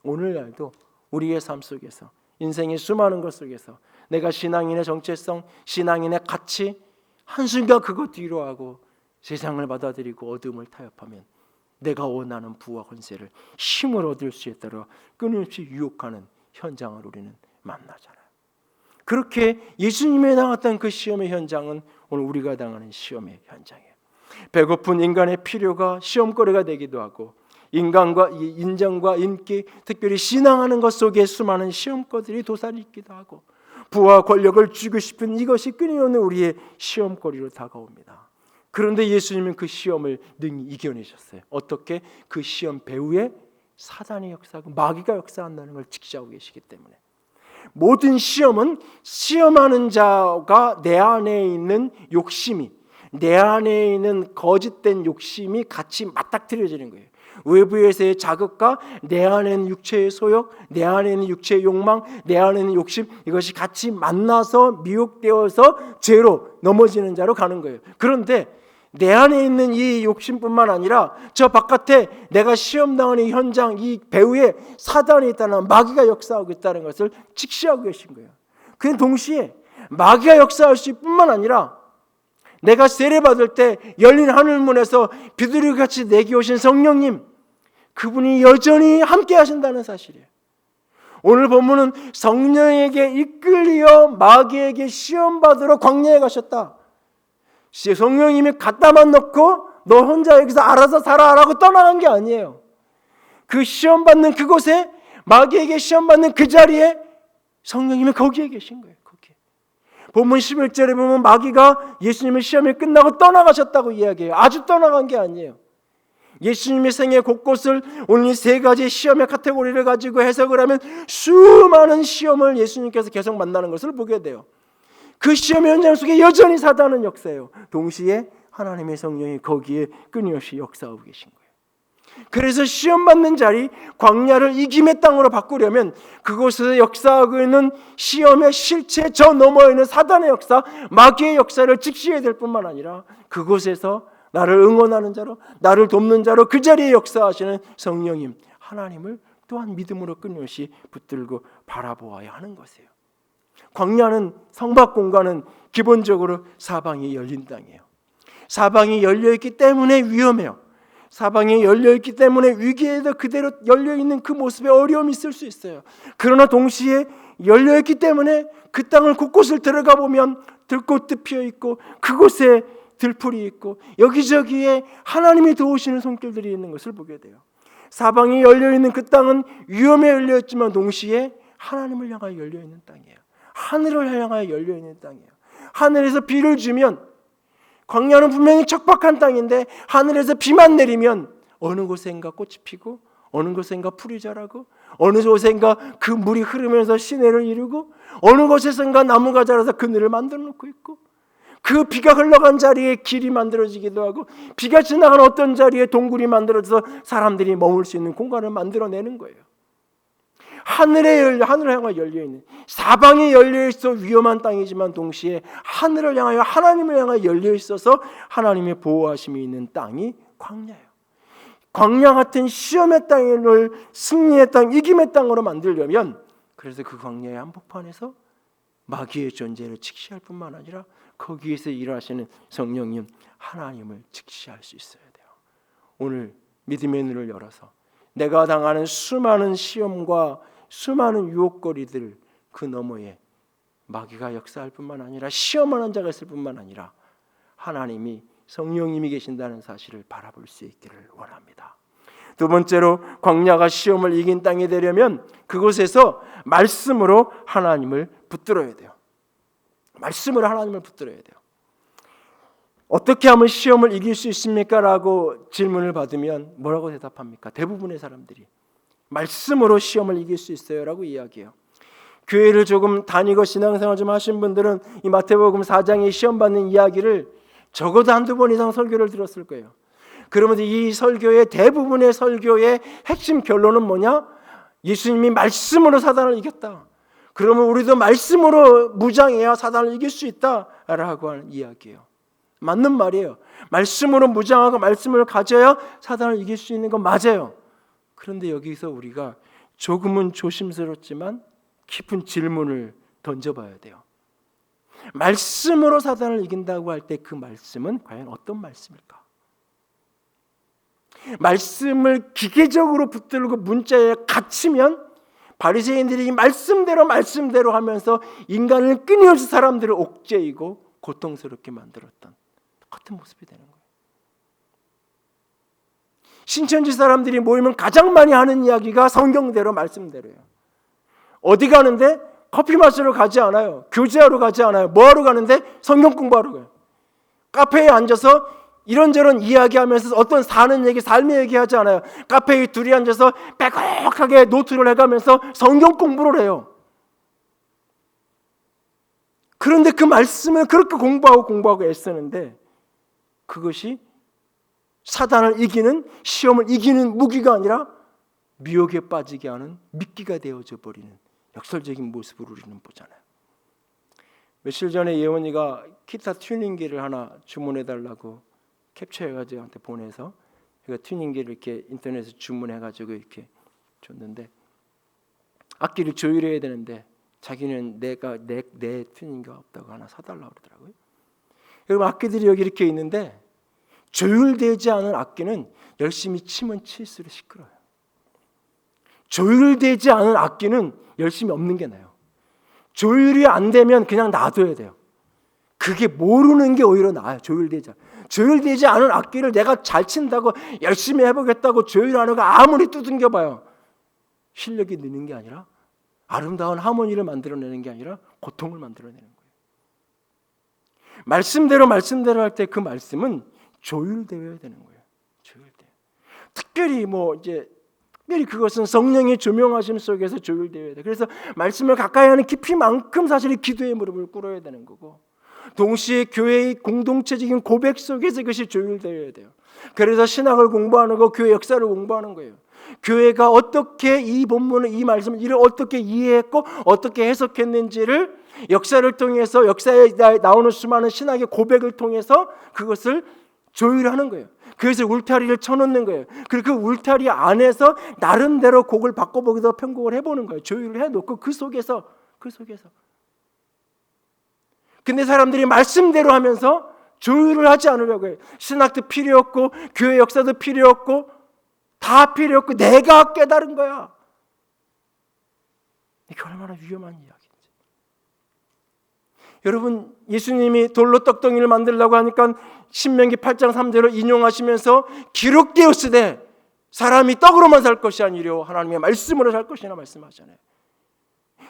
오늘날도 우리의 삶 속에서 인생의 수많은 것 속에서 내가 신앙인의 정체성, 신앙인의 가치 한순간 그거 뒤로 하고 세상을 받아들이고 어둠을 타협하면 내가 원하는 부와 권세를 힘을 얻을 수 있도록 끊임없이 유혹하는 현장을 우리는 만나잖아요. 그렇게 예수님이 당했던 그 시험의 현장은 오늘 우리가 당하는 시험의 현장이에요. 배고픈 인간의 필요가 시험거리가 되기도 하고 인간과 인정과 인기, 특별히 신앙하는 것 속에 수많은 시험거리들이 도사리기도 하고 부와 권력을 주고 싶은 이것이 끊임없는 우리의 시험거리로 다가옵니다. 그런데 예수님은 그 시험을 능히 이겨내셨어요. 어떻게? 그 시험 배후에 사단의 역사하고 마귀가 역사한다는 걸 직시하고 계시기 때문에 모든 시험은 시험하는 자가 내 안에 있는 욕심이 내 안에 있는 거짓된 욕심이 같이 맞닥뜨려지는 거예요. 외부에서의 자극과 내 안에 있는 육체의 소욕, 내 안에 있는 육체의 욕망, 내 안에 있는 욕심 이것이 같이 만나서 미혹되어서 죄로 넘어지는 자로 가는 거예요. 그런데 내 안에 있는 이 욕심뿐만 아니라 저 바깥에 내가 시험당하는 이 현장, 이 배후에 사단이 있다는 마귀가 역사하고 있다는 것을 직시하고 계신 거예요. 그 동시에 마귀가 역사할 수 뿐만 아니라 내가 세례받을 때 열린 하늘문에서 비둘기같이 내게 오신 성령님 그분이 여전히 함께 하신다는 사실이에요. 오늘 본문은 성령에게 이끌려 마귀에게 시험받으러 광야에 가셨다. 성령님이 갖다만 놓고 너 혼자 여기서 알아서 살아라고 떠나간 게 아니에요. 그 시험 받는 그곳에, 마귀에게 시험 받는 그 자리에 성령님이 거기에 계신 거예요. 거기에. 본문 11절에 보면 마귀가 예수님의 시험이 끝나고 떠나가셨다고 이야기해요. 아주 떠나간 게 아니에요. 예수님의 생애 곳곳을 오늘 세 가지 시험의 카테고리를 가지고 해석을 하면 수많은 시험을 예수님께서 계속 만나는 것을 보게 돼요. 그 시험의 현장 속에 여전히 사단은 역사해요. 동시에 하나님의 성령이 거기에 끊임없이 역사하고 계신 거예요. 그래서 시험 받는 자리, 광야를 이김의 땅으로 바꾸려면 그곳에서 역사하고 있는 시험의 실체 저 너머에 있는 사단의 역사, 마귀의 역사를 직시해야 될 뿐만 아니라 그곳에서 나를 응원하는 자로, 나를 돕는 자로 그 자리에 역사하시는 성령님, 하나님을 또한 믿음으로 끊임없이 붙들고 바라보아야 하는 것이에요. 광야는, 성막 공간은 기본적으로 사방이 열린 땅이에요. 사방이 열려있기 때문에 위험해요. 사방이 열려있기 때문에 위기에도 그대로 열려있는 그 모습에 어려움이 있을 수 있어요. 그러나 동시에 열려있기 때문에 그 땅을 곳곳을 들어가 보면 들꽃도 피어있고 그곳에 들풀이 있고 여기저기에 하나님이 도우시는 손길들이 있는 것을 보게 돼요. 사방이 열려있는 그 땅은 위험에 열려있지만 동시에 하나님을 향하여 열려있는 땅이에요. 하늘을 향하여 열려있는 땅이에요. 하늘에서 비를 주면, 광야는 분명히 척박한 땅인데 하늘에서 비만 내리면 어느 곳엔가 꽃이 피고 어느 곳엔가 풀이 자라고 어느 곳엔가 그 물이 흐르면서 시내를 이루고 어느 곳에선가 나무가 자라서 그늘을 만들어 놓고 있고, 그 비가 흘러간 자리에 길이 만들어지기도 하고 비가 지나간 어떤 자리에 동굴이 만들어져서 사람들이 머물 수 있는 공간을 만들어내는 거예요. 하늘을 향하여 열려있는, 사방에 열려있어 위험한 땅이지만 동시에 하늘을 향하여, 하나님을 향하여 열려있어서 하나님의 보호하심이 있는 땅이 광야예요. 광야 같은 시험의 땅을 승리의 땅, 이김의 땅으로 만들려면, 그래서 그 광야의 한복판에서 마귀의 존재를 직시할 뿐만 아니라 거기에서 일하시는 성령님, 하나님을 직시할 수 있어야 돼요. 오늘 믿음의 눈을 열어서 내가 당하는 수많은 시험과 수많은 유혹거리들 그 너머에 마귀가 역사할 뿐만 아니라 시험하는 자가 있을 뿐만 아니라 하나님이, 성령님이 계신다는 사실을 바라볼 수 있기를 원합니다. 두 번째로, 광야가 시험을 이긴 땅이 되려면 그곳에서 말씀으로 하나님을 붙들어야 돼요. 말씀으로 하나님을 붙들어야 돼요. 어떻게 하면 시험을 이길 수 있습니까? 라고 질문을 받으면 뭐라고 대답합니까? 대부분의 사람들이 말씀으로 시험을 이길 수 있어요 라고 이야기해요. 교회를 조금 다니고 신앙생활 좀 하신 분들은 이 마태복음 4장의 시험 받는 이야기를 적어도 한두 번 이상 설교를 들었을 거예요. 그러면서 이 설교의, 대부분의 설교의 핵심 결론은 뭐냐? 예수님이 말씀으로 사단을 이겼다. 그러면 우리도 말씀으로 무장해야 사단을 이길 수 있다라고 하는 이야기예요. 맞는 말이에요. 말씀으로 무장하고 말씀을 가져야 사단을 이길 수 있는 건 맞아요. 그런데 여기서 우리가 조금은 조심스럽지만 깊은 질문을 던져봐야 돼요. 말씀으로 사단을 이긴다고 할 때 그 말씀은 과연 어떤 말씀일까? 말씀을 기계적으로 붙들고 문자에 갇히면 바리새인들이 말씀대로 하면서 인간을 끊임없이 사람들을 옥죄이고 고통스럽게 만들었던 똑같은 모습이 되는 거예요. 신천지 사람들이 모이면 가장 많이 하는 이야기가 성경대로, 말씀대로예요. 어디 가는데 커피 마시러 가지 않아요. 교제하러 가지 않아요. 뭐하러 가는데? 성경 공부하러 가요. 카페에 앉아서 이런저런 이야기하면서 어떤 사는 얘기, 삶의 얘기하지 않아요. 카페에 둘이 앉아서 빼곡하게 노트를 해가면서 성경 공부를 해요. 그런데 그 말씀을 그렇게 공부하고 애쓰는데 그것이 사단을 이기는, 시험을 이기는 무기가 아니라 미혹에 빠지게 하는 미끼가 되어져 버리는 역설적인 모습을 우리는 보잖아요. 며칠 전에 예원이가 기타 튜닝기를 하나 주문해달라고 캡처해가지고 저한테 보내서 제가 튜닝기를 이렇게 인터넷에서 주문해가지고 이렇게 줬는데, 악기를 조율해야 되는데 자기는 내 튜닝기가 없다고 하나 사달라고 그러더라고요. 여러분, 악기들이 여기 이렇게 있는데 조율되지 않은 악기는 열심히 치면 칠수록 시끄러워요. 조율되지 않은 악기는 열심히 없는 게 나아요. 조율이 안 되면 그냥 놔둬야 돼요. 그게 모르는 게 오히려 나아요. 조율되지 않아요. 조율되지 않은 악기를 내가 잘 친다고 열심히 해보겠다고 조율하는 거 아무리 두들겨봐요. 실력이 느는 게 아니라 아름다운 하모니를 만들어내는 게 아니라 고통을 만들어내는 거예요. 말씀대로 할 때 그 말씀은 조율되어야 되는 거예요. 조율돼. 특별히 특별히 그것은 성령의 조명하심 속에서 조율되어야 돼. 그래서 말씀을 가까이 하는 깊이만큼 사실 기도의 무릎을 꿇어야 되는 거고, 동시에 교회의 공동체적인 고백 속에서 그것이 조율되어야 돼요. 그래서 신학을 공부하는 거, 교회 역사를 공부하는 거예요. 교회가 어떻게 이 본문을, 이 말씀을 이를 어떻게 이해했고 어떻게 해석했는지를 역사를 통해서, 역사에 나오는 수많은 신학의 고백을 통해서 그것을 조율하는 거예요. 그래서 울타리를 쳐놓는 거예요. 그리고 그 울타리 안에서 나름대로 곡을 바꿔보기도 편곡을 해보는 거예요. 조율을 해놓고 그 속에서 근데 사람들이 말씀대로 하면서 조율을 하지 않으려고 해요. 신학도 필요 없고 교회 역사도 필요 없고 다 필요 없고 내가 깨달은 거야. 이게 얼마나 위험한 이야기인지. 여러분, 예수님이 돌로 떡덩이를 만들려고 하니까 신명기 8장 3절을 인용하시면서 기록되었으되 사람이 떡으로만 살 것이 아니려 하나님의 말씀으로 살 것이나 말씀하잖아요.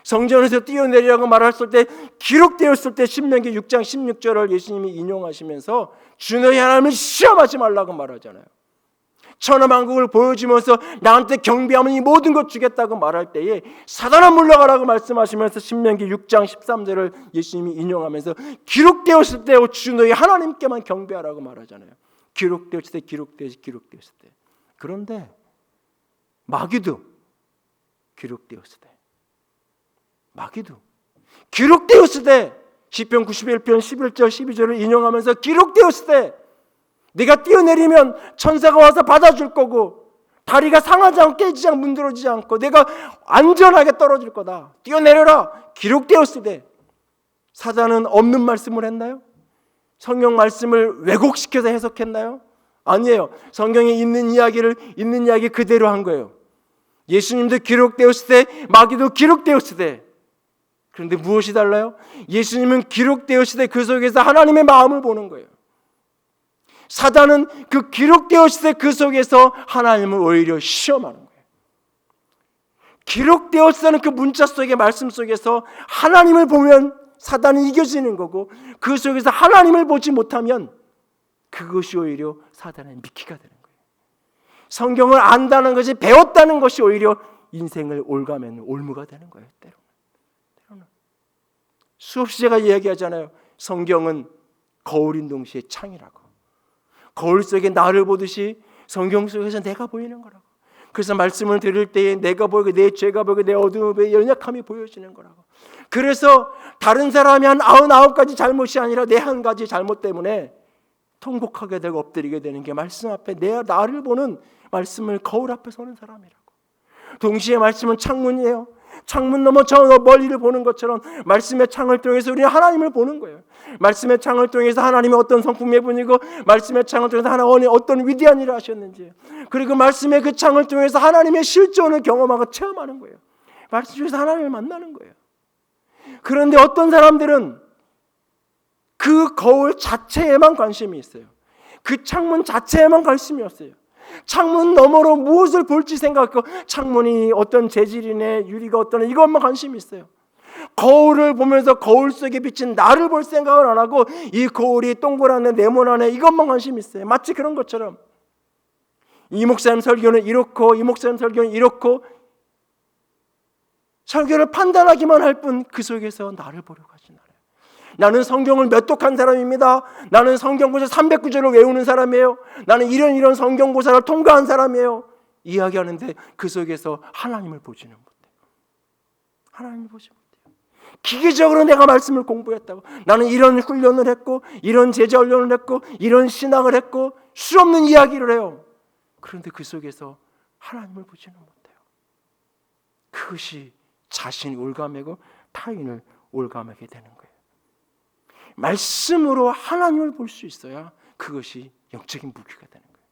성전에서 뛰어내리라고 말했을 때, 기록되었을 때 신명기 6장 16절을 예수님이 인용하시면서 주 너희 하나님을 시험하지 말라고 말하잖아요. 천하만국을 보여주면서 나한테 경배하면 이 모든 것 주겠다고 말할 때에 사단아 물러가라고 말씀하시면서 신명기 6장 13절을 예수님이 인용하면서 기록되었을 때 주 너희 하나님께만 경배하라고 말하잖아요. 기록되었을 때. 그런데 마귀도 기록되었을 때 시편 91편 11절 12절을 인용하면서 기록되었을 때 네가 뛰어내리면 천사가 와서 받아줄 거고 다리가 상하지 않고 깨지지 않고 문드러지지 않고 내가 안전하게 떨어질 거다. 뛰어내려라. 기록되었을 때. 사단은 없는 말씀을 했나요? 성경 말씀을 왜곡시켜서 해석했나요? 아니에요. 성경에 있는 이야기 그대로 한 거예요. 예수님도 기록되었을 때, 마귀도 기록되었을 때. 그런데 무엇이 달라요? 예수님은 기록되었을 때 그 속에서 하나님의 마음을 보는 거예요. 사단은 그 기록되었을 때 그 속에서 하나님을 오히려 시험하는 거예요. 기록되었을 때는 그 문자 속의 말씀 속에서 하나님을 보면 사단이 이겨지는 거고, 그 속에서 하나님을 보지 못하면 그것이 오히려 사단의 미끼가 되는 거예요. 성경을 안다는 것이, 배웠다는 것이 오히려 인생을 올가매는 올무가 되는 거예요. 때로는 수없이 제가 이야기하잖아요. 성경은 거울인 동시에 창이라고. 거울 속에 나를 보듯이 성경 속에서 내가 보이는 거라고. 그래서 말씀을 들을 때에 내가 보이고 내 죄가 보이고 내 어둠의 연약함이 보여지는 거라고. 그래서 다른 사람이 한 99가지 잘못이 아니라 내 한 가지 잘못 때문에 통곡하게 되고 엎드리게 되는 게 말씀 앞에 나를 보는, 말씀을 거울 앞에 서는 사람이라고. 동시에 말씀은 창문이에요. 창문 너머 저 멀리를 보는 것처럼 말씀의 창을 통해서 우리는 하나님을 보는 거예요. 말씀의 창을 통해서 하나님이 어떤 성품의 분이고, 말씀의 창을 통해서 하나님이 어떤 위대한 일을 하셨는지, 그리고 말씀의 그 창을 통해서 하나님의 실존을 경험하고 체험하는 거예요. 말씀 중에서 하나님을 만나는 거예요. 그런데 어떤 사람들은 그 거울 자체에만 관심이 있어요. 그 창문 자체에만 관심이 없어요. 창문 너머로 무엇을 볼지 생각하고, 창문이 어떤 재질이네, 유리가 어떠네, 이것만 관심이 있어요. 거울을 보면서 거울 속에 비친 나를 볼 생각을 안 하고, 이 거울이 동그랗네, 네모나네, 이것만 관심이 있어요. 마치 그런 것처럼 이 목사님 설교는 이렇고 이 목사님 설교는 이렇고, 설교를 판단하기만 할 뿐 그 속에서 나를 보려고 하지 않아요. 나는 성경을 몇 독한 사람입니다. 나는 성경고사 300구절을 외우는 사람이에요. 나는 이런 성경고사를 통과한 사람이에요. 이야기하는데 그 속에서 하나님을 보지는 못해요. 하나님을 보지 못해요. 기계적으로 내가 말씀을 공부했다고, 나는 이런 훈련을 했고 이런 제자 훈련을 했고 이런 신학을 했고 수없는 이야기를 해요. 그런데 그 속에서 하나님을 보지는 못해요. 그것이 자신이 올가매고 타인을 올가매게 되는 거예요. 말씀으로 하나님을 볼 수 있어야 그것이 영적인 무기가 되는 거예요.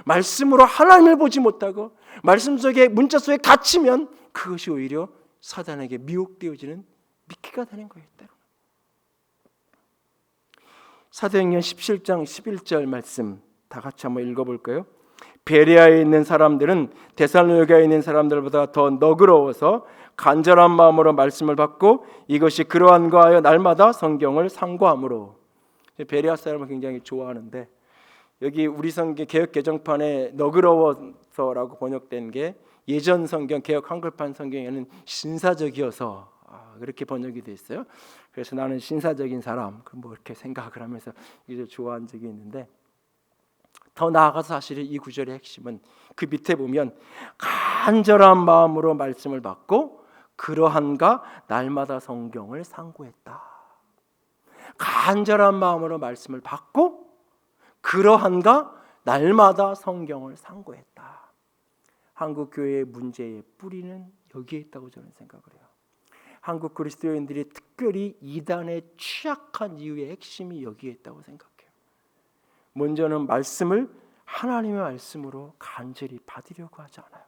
말씀으로 하나님을 보지 못하고 말씀 속에, 문자 속에 갇히면 그것이 오히려 사단에게 미혹되어지는 미끼가 되는 거예요. 때로는. 사도행전 17장 11절 말씀 다 같이 한번 읽어볼까요? 베레아에 있는 사람들은 데살로니가에 있는 사람들보다 더 너그러워서 간절한 마음으로 말씀을 받고 이것이 그러한가 하여 날마다 성경을 상고함으로. 베레아 사람을 굉장히 좋아하는데 여기 우리 성경 개역 개정판에 너그러워서라고 번역된 게 예전 성경 개역 한글판 성경에는 신사적이어서 그렇게 번역이 돼 있어요. 그래서 나는 신사적인 사람 뭐 이렇게 생각을 하면서 이제 좋아한 적이 있는데, 더 나아가서 사실 이 구절의 핵심은 그 밑에 보면 간절한 마음으로 말씀을 받고 그러한가 날마다 성경을 상고했다. 간절한 마음으로 말씀을 받고 그러한가 날마다 성경을 상고했다. 한국 교회의 문제의 뿌리는 여기에 있다고 저는 생각을 해요. 한국 그리스도인들이 특별히 이단에 취약한 이유의 핵심이 여기에 있다고 생각해요. 먼저는 말씀을 하나님의 말씀으로 간절히 받으려고 하지 않아요.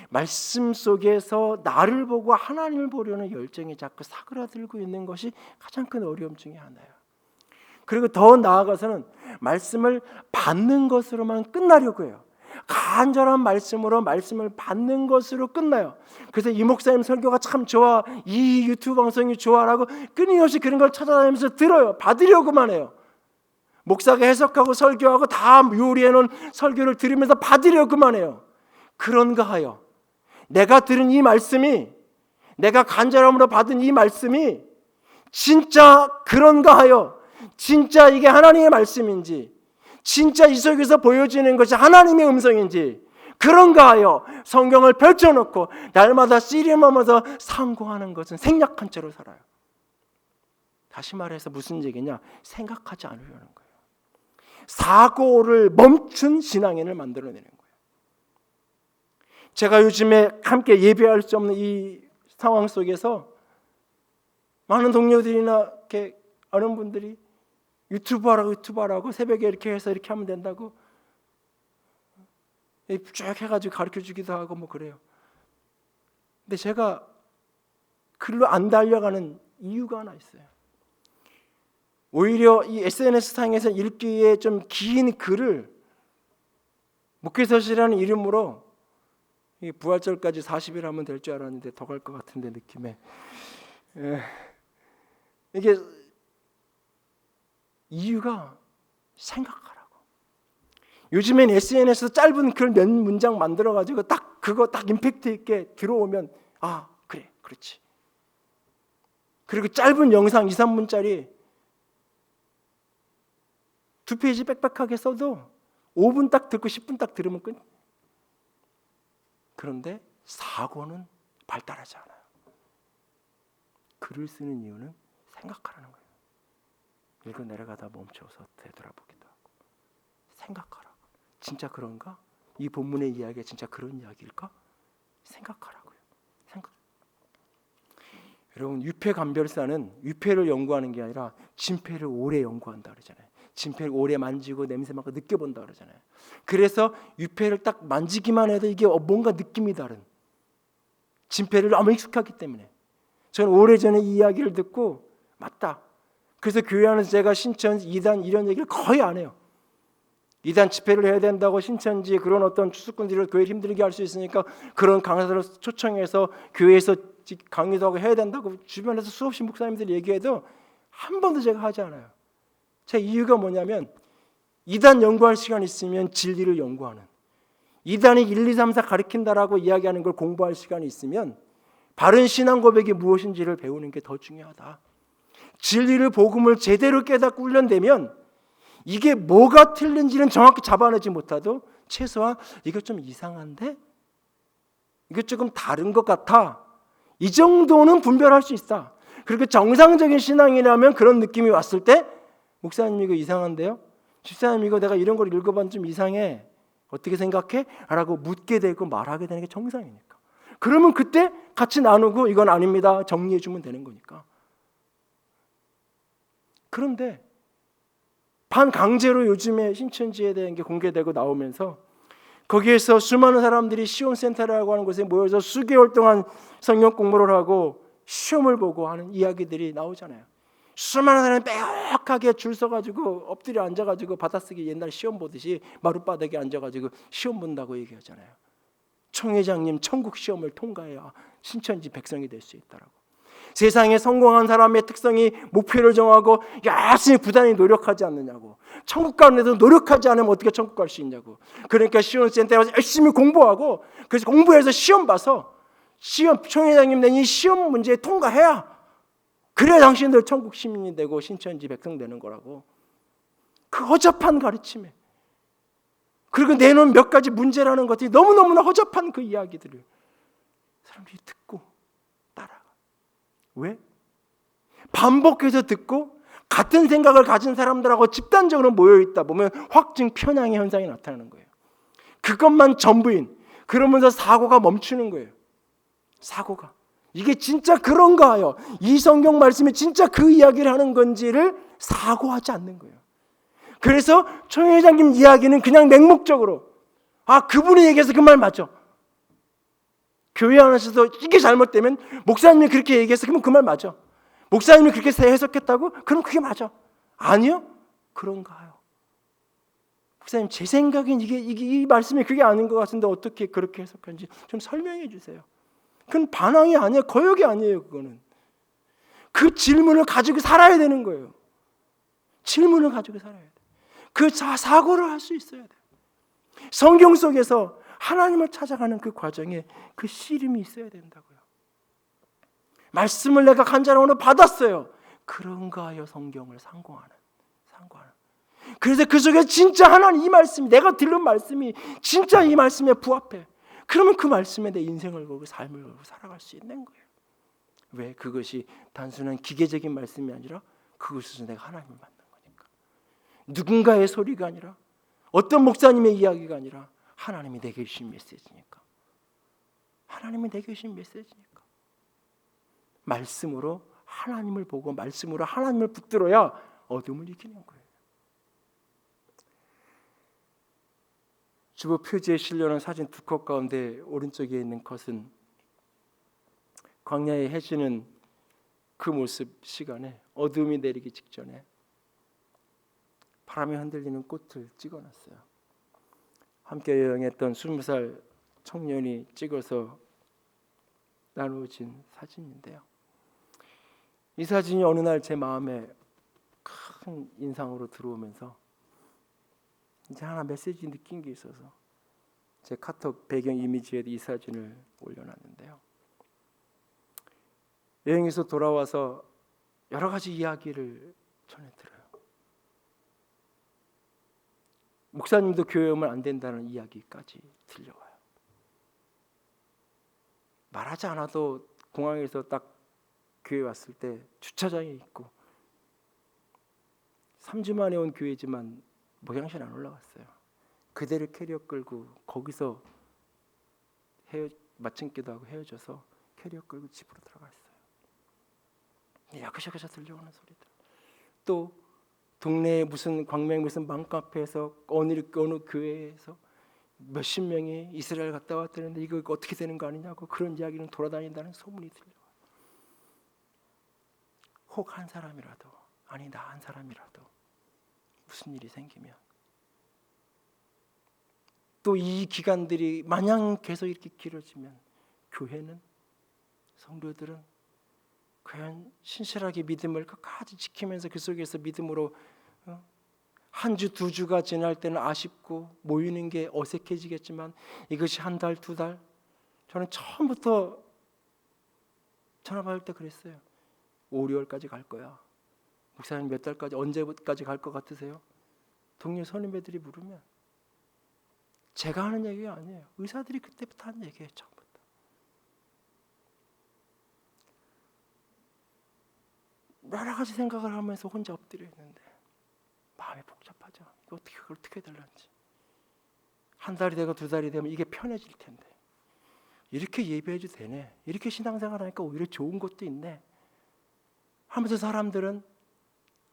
말씀 속에서 나를 보고 하나님을 보려는 열정이 자꾸 사그라들고 있는 것이 가장 큰 어려움 중에 하나예요. 그리고 더 나아가서는 말씀을 받는 것으로만 끝나려고 해요. 간절한 말씀으로 말씀을 받는 것으로 끝나요. 그래서 이 목사님 설교가 참 좋아, 이 유튜브 방송이 좋아라고 끊임없이 그런 걸 찾아다니면서 들어요. 받으려고만 해요. 목사가 해석하고 설교하고 다 요리해놓은 설교를 들으면서 받으려고만 해요. 그런가 하여 내가 들은 이 말씀이, 내가 간절함으로 받은 이 말씀이 진짜 그런가 하여, 진짜 이게 하나님의 말씀인지, 진짜 이 속에서 보여지는 것이 하나님의 음성인지 그런가 하여 성경을 펼쳐놓고 날마다 씨름하면서 상고하는 것은 생략한 채로 살아요. 다시 말해서 무슨 얘기냐? 생각하지 않으려는 거예요. 사고를 멈춘 신앙인을 만들어내는 거예요. 제가 요즘에 함께 예배할 수 없는 이 상황 속에서 많은 동료들이나 이렇게 아는 분들이 유튜브 하라고 새벽에 이렇게 해서 이렇게 하면 된다고 쭉 해가지고 가르쳐주기도 하고 뭐 그래요. 근데 제가 글로 안 달려가는 이유가 하나 있어요. 오히려 이 SNS 상에서 읽기에 좀 긴 글을 목회서실이라는 이름으로 부활절까지 40일 하면 될 줄 알았는데 더 갈 것 같은데 느낌에 이게 이유가 생각하라고. 요즘엔 SNS에서 짧은 글 몇 문장 만들어가지고 딱 그거 딱 임팩트 있게 들어오면 그래 그렇지. 그리고 짧은 영상 2, 3분짜리 2페이지 빽빽하게 써도 5분 딱 듣고 10분 딱 들으면 끝. 그런데 사고는 발달하지 않아요. 글을 쓰는 이유는 생각하라는 거예요. 읽어 내려가다 멈춰서 되돌아보기도 하고 생각하라고. 진짜 그런가? 이 본문의 이야기가 진짜 그런 이야기일까? 생각하라고요. 여러분, 유폐감별사는 유폐를 연구하는 게 아니라 진폐를 오래 연구한다 그러잖아요. 진폐를 오래 만지고 냄새 맡고 느껴본다 그러잖아요. 그래서 유폐를 딱 만지기만 해도 이게 뭔가 느낌이 다른, 진폐를 너무 익숙하기 때문에. 저는 오래전에 이 이야기를 듣고 맞다. 그래서 교회 안에서 제가 신천, 이단 이런 얘기를 거의 안 해요. 이단 집회를 해야 된다고 신천지 그런 어떤 추수꾼들을 교회를 힘들게 할 수 있으니까 그런 강사를 초청해서 교회에서 강의도 하고 해야 된다고 주변에서 수없이 목사님들이 얘기해도 한 번도 제가 하지 않아요. 제 이유가 뭐냐면 이단 연구할 시간 있으면 진리를 연구하는, 이단이 1, 2, 3, 4 가르친다라고 이야기하는 걸 공부할 시간이 있으면 바른 신앙 고백이 무엇인지를 배우는 게 더 중요하다. 진리를 복음을 제대로 깨닫고 훈련되면 이게 뭐가 틀린지는 정확히 잡아내지 못해도 최소한 이거 좀 이상한데? 이거 조금 다른 것 같아. 이 정도는 분별할 수 있다. 그리고 정상적인 신앙이라면 그런 느낌이 왔을 때 목사님 이거 이상한데요? 집사님 이거 내가 이런 걸 읽어봤는데 좀 이상해. 어떻게 생각해? 라고 묻게 되고 말하게 되는 게 정상이니까. 그러면 그때 같이 나누고 이건 아닙니다. 정리해 주면 되는 거니까. 그런데 반강제로 요즘에 신천지에 대한 게 공개되고 나오면서 거기에서 수많은 사람들이 시온센터라고 하는 곳에 모여서 수개월 동안 성경 공부를 하고 시험을 보고 하는 이야기들이 나오잖아요. 수많은 사람이 빼곡하게 줄 서가지고 엎드려 앉아가지고 받아쓰기 옛날 시험 보듯이 마룻바닥에 앉아가지고 시험 본다고 얘기하잖아요. 총회장님 천국 시험을 통과해야 신천지 백성이 될 수 있다라고. 세상에 성공한 사람의 특성이 목표를 정하고 열심히 부단히 노력하지 않느냐고. 천국 가는데도 노력하지 않으면 어떻게 천국 갈 수 있냐고. 그러니까 시험센터에 가서 열심히 공부하고, 그래서 공부해서 시험 봐서 총회장님 낸 이 시험 문제에 통과해야, 그래야 당신들 천국 시민이 되고 신천지 백성 되는 거라고. 그 허접한 가르침에, 그리고 내놓은 몇 가지 문제라는 것들이 너무너무나 허접한 그 이야기들을 사람들이 듣고 따라가. 왜? 반복해서 듣고 같은 생각을 가진 사람들하고 집단적으로 모여있다 보면 확증 편향의 현상이 나타나는 거예요. 그것만 전부인, 그러면서 사고가 멈추는 거예요. 사고가. 이게 진짜 그런가 하여 이 성경 말씀이 진짜 그 이야기를 하는 건지를 사고하지 않는 거예요. 그래서 총 회장님 이야기는 그냥 맹목적으로, 그분이 얘기해서 그 말 맞죠. 교회 안에서도 이게 잘못되면 목사님이 그렇게 얘기해서 그러면 그 말 맞아. 목사님이 그렇게 해석했다고? 그럼 그게 맞아. 아니요? 그런가요? 목사님 제 생각엔 이 말씀이 그게 아닌 것 같은데 어떻게 그렇게 해석하는지 좀 설명해 주세요. 그건 반항이 아니에요. 거역이 아니에요. 그거는. 그 질문을 가지고 살아야 되는 거예요. 질문을 가지고 살아야 돼요. 그 사고를 할 수 있어야 돼요. 성경 속에서 하나님을 찾아가는 그 과정에 그 씨름이 있어야 된다고요. 말씀을 내가 간절함으로 받았어요. 그런가 하여 성경을 상고하는. 그래서 그 속에 진짜 하나님 이 말씀이, 내가 들은 말씀이 진짜 이 말씀에 부합해. 그러면 그 말씀에 내 인생을 걸고 삶을 걸고 살아갈 수 있는 거예요. 왜? 그것이 단순한 기계적인 말씀이 아니라 그것에서 내가 하나님을 만난 거니까. 누군가의 소리가 아니라, 어떤 목사님의 이야기가 아니라 하나님이 내게 주신 메시지니까. 하나님이 내게 주신 메시지니까. 말씀으로 하나님을 보고 말씀으로 하나님을 붙들어야 어둠을 이기는 거예요. 주보 표지에 실려놓은 사진 두 컷 가운데 오른쪽에 있는 컷은 광야에 해지는 그 모습 시간에, 어둠이 내리기 직전에 바람에 흔들리는 꽃을 찍어놨어요. 함께 여행했던 20살 청년이 찍어서 나누어진 사진인데요. 이 사진이 어느 날 제 마음에 큰 인상으로 들어오면서 이제 하나 메시지 느낀 게 있어서 제 카톡 배경 이미지에도 이 사진을 올려놨는데요. 여행에서 돌아와서 여러 가지 이야기를 전해드려요. 목사님도 교회 오면 안 된다는 이야기까지 들려와요. 말하지 않아도 공항에서 딱 교회 왔을 때 주차장에 있고 3주 만에 온 교회지만 목양실 안 올라갔어요. 그대로 캐리어 끌고 거기서 마침기도 하고 헤어져서 캐리어 끌고 집으로 들어갔어요. 야그샤그샤 들려오는 소리들. 또 동네에 무슨 광명 무슨 맘카페에서 어느 교회에서 몇십 명이 이스라엘 갔다 왔다는데 이거 어떻게 되는 거 아니냐고 그런 이야기는 돌아다닌다는 소문이 들려와요. 혹 한 사람이라도, 아니 나 한 사람이라도 무슨 일이 생기면, 또 이 기간들이 마냥 계속 이렇게 길어지면 교회는, 성도들은 과연 신실하게 믿음을 끝까지 지키면서 그 속에서 믿음으로 한 주, 두 주가 지날 때는 아쉽고 모이는 게 어색해지겠지만 이것이 한 달, 두 달, 저는 처음부터 전화 받을 때 그랬어요. 5, 6월까지 갈 거야. 목사님 몇 달까지, 언제까지 갈 것 같으세요? 동료 선임배들이 물으면 제가 하는 얘기가 아니에요. 의사들이 그때부터 하는 얘기예요. 처음부터. 여러 가지 생각을 하면서 혼자 엎드려 있는데 마음이 복잡하죠. 이거 어떻게 될런지. 한 달이 되고 두 달이 되면 이게 편해질 텐데. 이렇게 예배해도 되네. 이렇게 신앙생활 하니까 오히려 좋은 것도 있네. 하면서 사람들은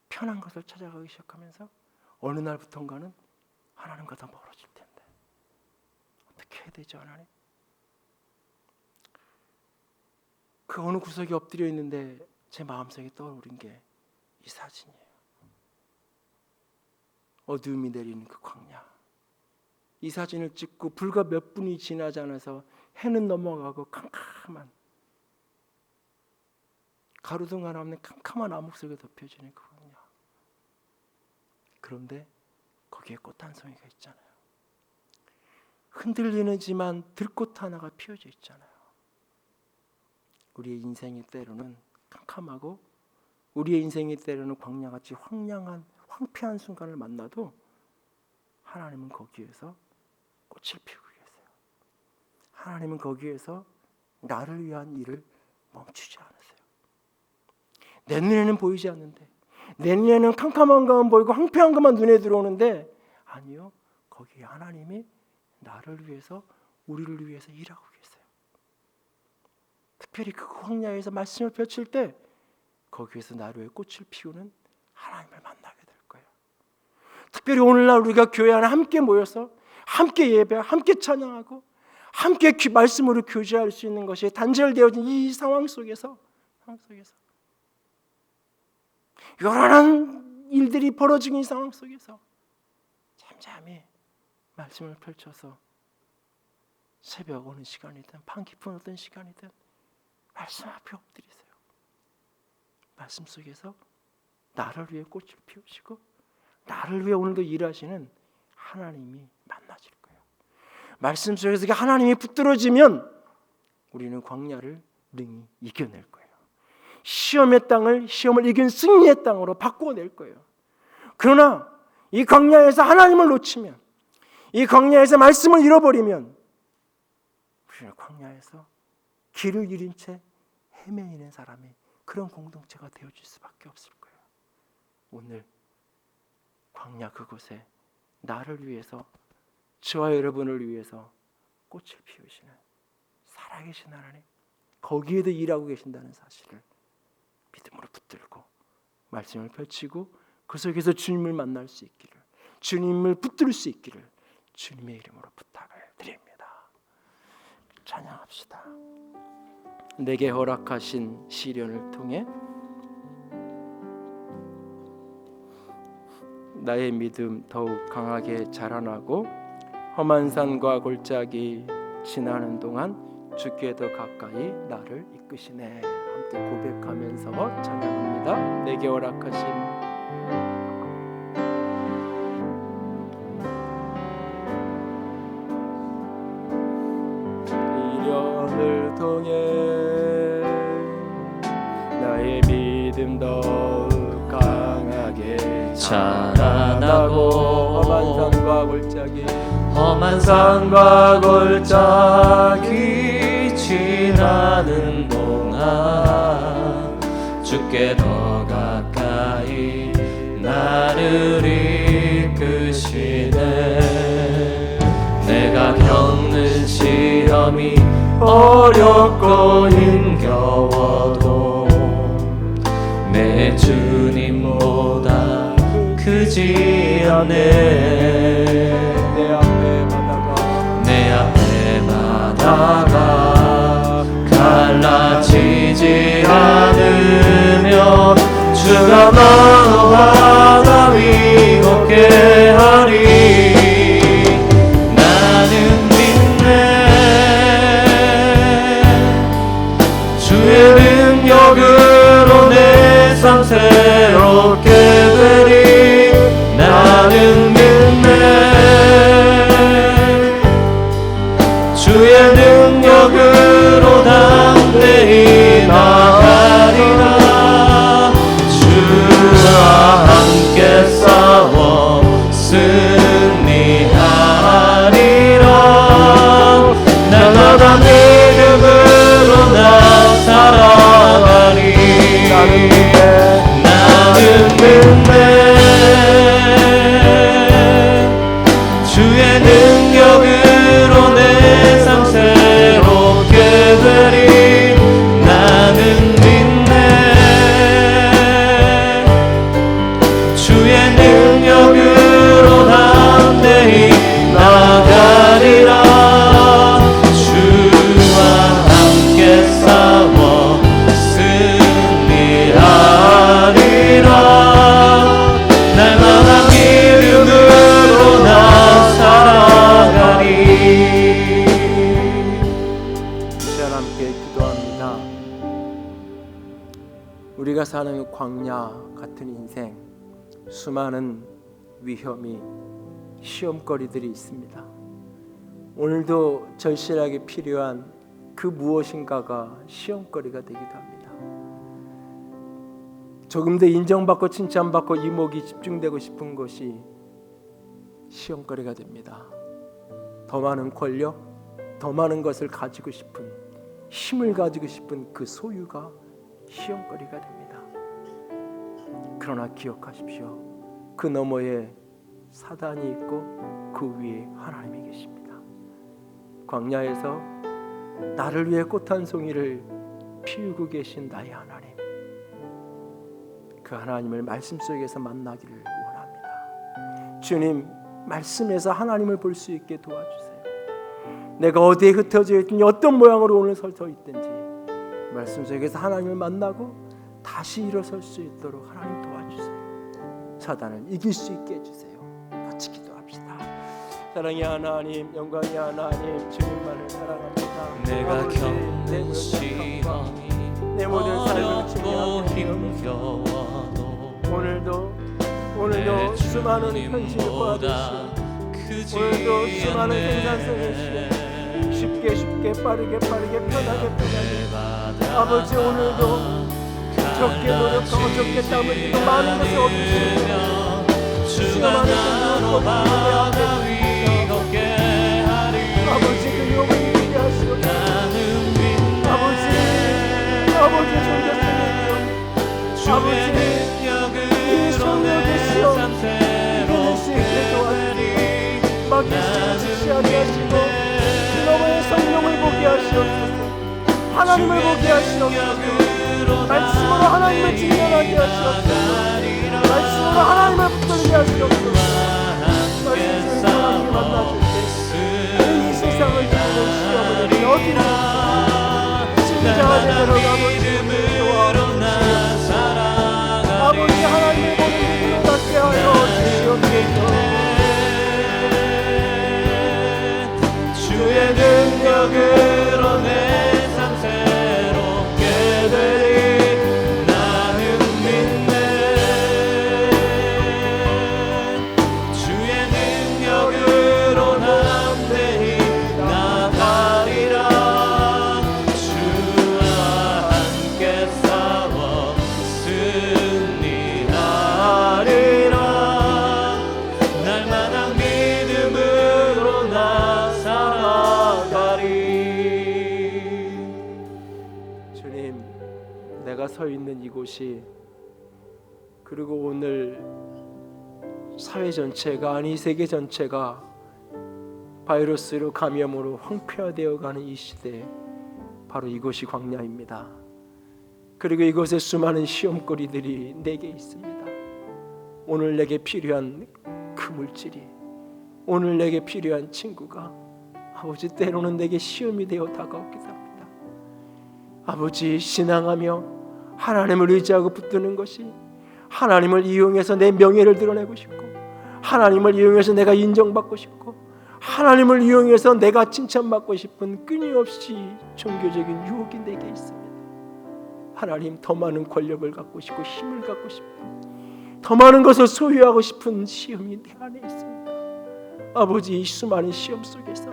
편한 것을 찾아가기 시작하면서 어느 날부턴가는 하나님과 더 멀어질 텐데. 어떻게 해야 되죠, 하나님? 그 어느 구석에 엎드려 있는데 제 마음속에 떠오른 게 이 사진이에요. 어두움이 내리는 그 광야. 이 사진을 찍고 불과 몇 분이 지나지 않아서 해는 넘어가고 캄캄한 가로등 하나 없는 캄캄한 암흑 속에 덮여지는 그 광야. 그런데 거기에 꽃 한 송이가 있잖아요. 흔들리지만 들꽃 하나가 피어져 있잖아요. 우리의 인생이 때로는 캄캄하고 우리의 인생이 때로는 광야같이 황량한 황폐한 순간을 만나도 하나님은 거기에서 꽃을 피우고 계세요. 하나님은 거기에서 나를 위한 일을 멈추지 않으세요. 내 눈에는 보이지 않는데, 내 눈에는 캄캄한 것만 보이고 황폐한 것만 눈에 들어오는데, 아니요, 거기에 하나님이 나를 위해서, 우리를 위해서 일하고 계세요. 특별히 그 광야에서 말씀을 펼칠 때 거기에서 나를 위해 꽃을 피우는 하나님을 만나게 될 거예요. 특별히 오늘날 우리가 교회 안에 함께 모여서 함께 예배하고 함께 찬양하고 함께 말씀으로 교제할 수 있는 것이 단절되어진 이 상황 속에서 요란한 일들이 벌어지는 이 상황 속에서 잠잠히 말씀을 펼쳐서 새벽 어느 시간이든 밤 깊은 어떤 시간이든 말씀 앞에 엎드리세요. 말씀 속에서 나를 위해 꽃을 피우시고 나를 위해 오늘도 일하시는 하나님이 만나질 거예요. 말씀 속에서 하나님이 붙들어지면 우리는 광야를 능히 이겨낼 거예요. 시험을 이긴 승리의 땅으로 바꾸어낼 거예요. 그러나 이 광야에서 하나님을 놓치면, 이 광야에서 말씀을 잃어버리면 우리는 광야에서 길을 잃은 채 헤매이는 사람이 그런 공동체가 되어질 수밖에 없을 거예요. 오늘 광야 그곳에 나를 위해서, 저와 여러분을 위해서 꽃을 피우시는 살아계신 하나님, 거기에도 일하고 계신다는 사실을 믿음으로 붙들고 말씀을 펼치고 그 속에서 주님을 만날 수 있기를, 주님을 붙들 수 있기를 주님의 이름으로 부탁을 드립니다. 찬양합시다. 내게 허락하신 시련을 통해 나의 믿음 더욱 강하게 자라나고 험한 산과 골짜기 지나는 동안 주께 더 가까이 나를 이끄시네. 함께 고백하면서 찬양합니다. 내게 허락하신 시련을 통해 나의 믿음 더욱 강하게 자라나고 험한 산과 골짜기 지나는 동안 주께 더 가까이 나를 이끄시네. 내가 겪는 시험이 어렵고 힘겨워도 내 주님보다 크지 않네. 내 앞에 바다가 갈라지지 않으며 주가 나와 나 위 걷게 하리. 나는 믿네. 주의 능력으로 내 삶 새롭게 되리. 나는 믿네. 주의 능력으로 담대히 나가리라. 주와 함께 싸워 승리하리라. 날마다 믿음으로 나 살아가리. 나는 믿네. 주의 능력으로 내 삶 새롭게 되리. 나는 믿네. 주의 능력으로 담대히 나가리라. 주와 함께 싸워 승리하리라. 같은 인생, 수많은 위험이, 시험거리들이 있습니다. 오늘도 절실하게 필요한 그 무엇인가가 시험거리가 되기도 합니다. 조금 더 인정받고 칭찬받고 이목이 집중되고 싶은 것이 시험거리가 됩니다. 더 많은 권력, 더 많은 것을 가지고 싶은, 힘을 가지고 싶은 그 소유가 시험거리가 됩니다. 그러나 기억하십시오. 그 너머에 사단이 있고 그 위에 하나님이 계십니다. 광야에서 나를 위해 꽃 한 송이를 피우고 계신 나의 하나님, 그 하나님을 말씀 속에서 만나기를 원합니다. 주님, 말씀에서 하나님을 볼 수 있게 도와주세요. 내가 어디에 흩어져 있든지 어떤 모양으로 오늘 서 있든지 말씀 속에서 하나님을 만나고 다시 일어설 수 있도록 하나님 도와주세요. 사단을 이길 수 있게 해주세요. 같이 기도합시다. 사랑의 하나님, 영광의 하나님, 주님만을 사랑합니다. 내가 아버지, 겪는 시험이 내 모든 삶을 어렵고 힘겨워도 힘겨워도 오늘도 수많은 현실을 보아주시오. 오늘도 수많은 생산성의 시험, 쉽게 빠르게 편하게 아버지, 오늘도 적게 노력하고 적게 땀을 흘리고 많은 것을 얻으시며 주가 나로 바다위 걷게 하리. 아버지, 그 유혹을 이기게 하시옵소서. 아버지 존재성의 이 성령의 시험 이겨낼 수 있게 도와주시고 막히시고 지시하게 하시고 그 너머의 성령을 보게 하시옵소서. 하나님을 보게 하시옵소서. 말씀으로 하나님을 직면하게 하시옵소서. 말씀으로 하나님을 붙들게 하시옵소서. 말씀으로 하나님을 만나줄 때 이 세상을 주는 시험을 어디로 신자가 되도록 아버지 하나님의 보는 눈을 갖게 하여 주시옵소서. 주의 능력으로 내 삶 새롭게 되리. 나는 믿네. 주의 능력으로 담대히 나가리라. 주와 함께 싸워 승리하리라. 날마다 믿음으로 나 살아가리. 주님, 내가 서 있는 이곳이, 그리고 오늘 사회 전체가, 아니 세계 전체가 바이러스로 감염으로 황폐화되어가는 이 시대에 바로 이곳이 광야입니다. 그리고 이곳에 수많은 시험거리들이 내게 있습니다. 오늘 내게 필요한 그 물질이, 오늘 내게 필요한 친구가 아버지 때로는 내게 시험이 되어 다가오기도 합니다. 아버지, 신앙하며 하나님을 의지하고 붙드는 것이 하나님을 이용해서 내 명예를 드러내고 싶고, 하나님을 이용해서 내가 인정받고 싶고, 하나님을 이용해서 내가 칭찬받고 싶은 끊임없이 종교적인 유혹이 내게 있습니다. 하나님, 더 많은 권력을 갖고 싶고 힘을 갖고 싶고 더 많은 것을 소유하고 싶은 시험이 내 안에 있습니다. 아버지, 이 수많은 시험 속에서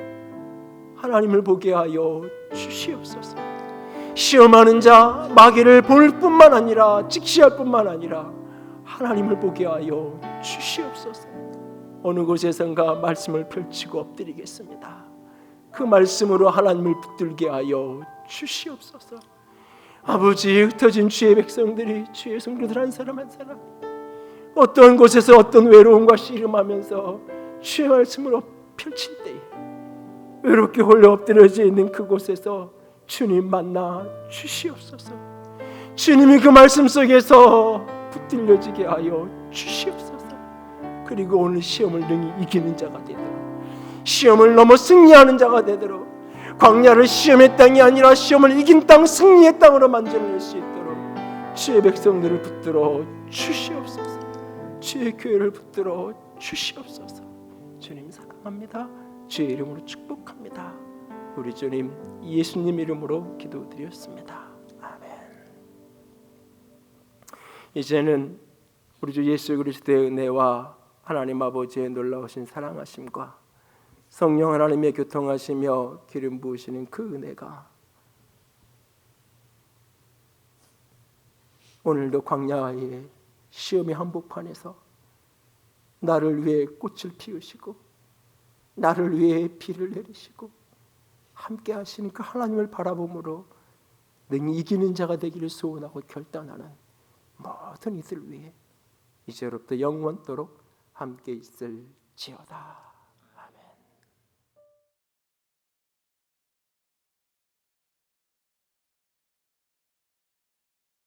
하나님을 보게 하여 주시옵소서. 시험하는 자 마귀를 볼 뿐만 아니라 직시할 뿐만 아니라 하나님을 보게 하여 주시옵소서. 어느 곳에선가 말씀을 펼치고 엎드리겠습니다. 그 말씀으로 하나님을 붙들게 하여 주시옵소서. 아버지, 흩어진 주의 백성들이, 주의 성도들 한 사람 한 사람 어떤 곳에서 어떤 외로움과 씨름하면서 주의 말씀을 펼칠 때에 외롭게 홀려 엎드려져 있는 그곳에서 주님 만나 주시옵소서. 주님이 그 말씀 속에서 붙들려지게 하여 주시옵소서. 그리고 오늘 시험을 능히 이기는 자가 되도록, 시험을 넘어 승리하는 자가 되도록, 광야를 시험의 땅이 아니라 시험을 이긴 땅, 승리의 땅으로 만들어낼 수 있도록 주의 백성들을 붙들어 주시옵소서. 주의 교회를 붙들어 주시옵소서. 주님 사랑합니다. 주의 이름으로 축복합니다. 우리 주님 예수님 이름으로 기도드렸습니다. 아멘. 이제는 우리 주 예수 그리스도의 은혜와 하나님 아버지의 놀라우신 사랑하심과 성령 하나님의 교통하시며 기름 부으시는 그 은혜가 오늘도 광야의 시험의 한복판에서 나를 위해 꽃을 피우시고 나를 위해 비를 내리시고 함께 하시는 그 하나님을 바라봄으로 능히 이기는 자가 되기를 소원하고 결단하는 모든 이들 위해 이제로부터 영원토록 함께 있을지어다.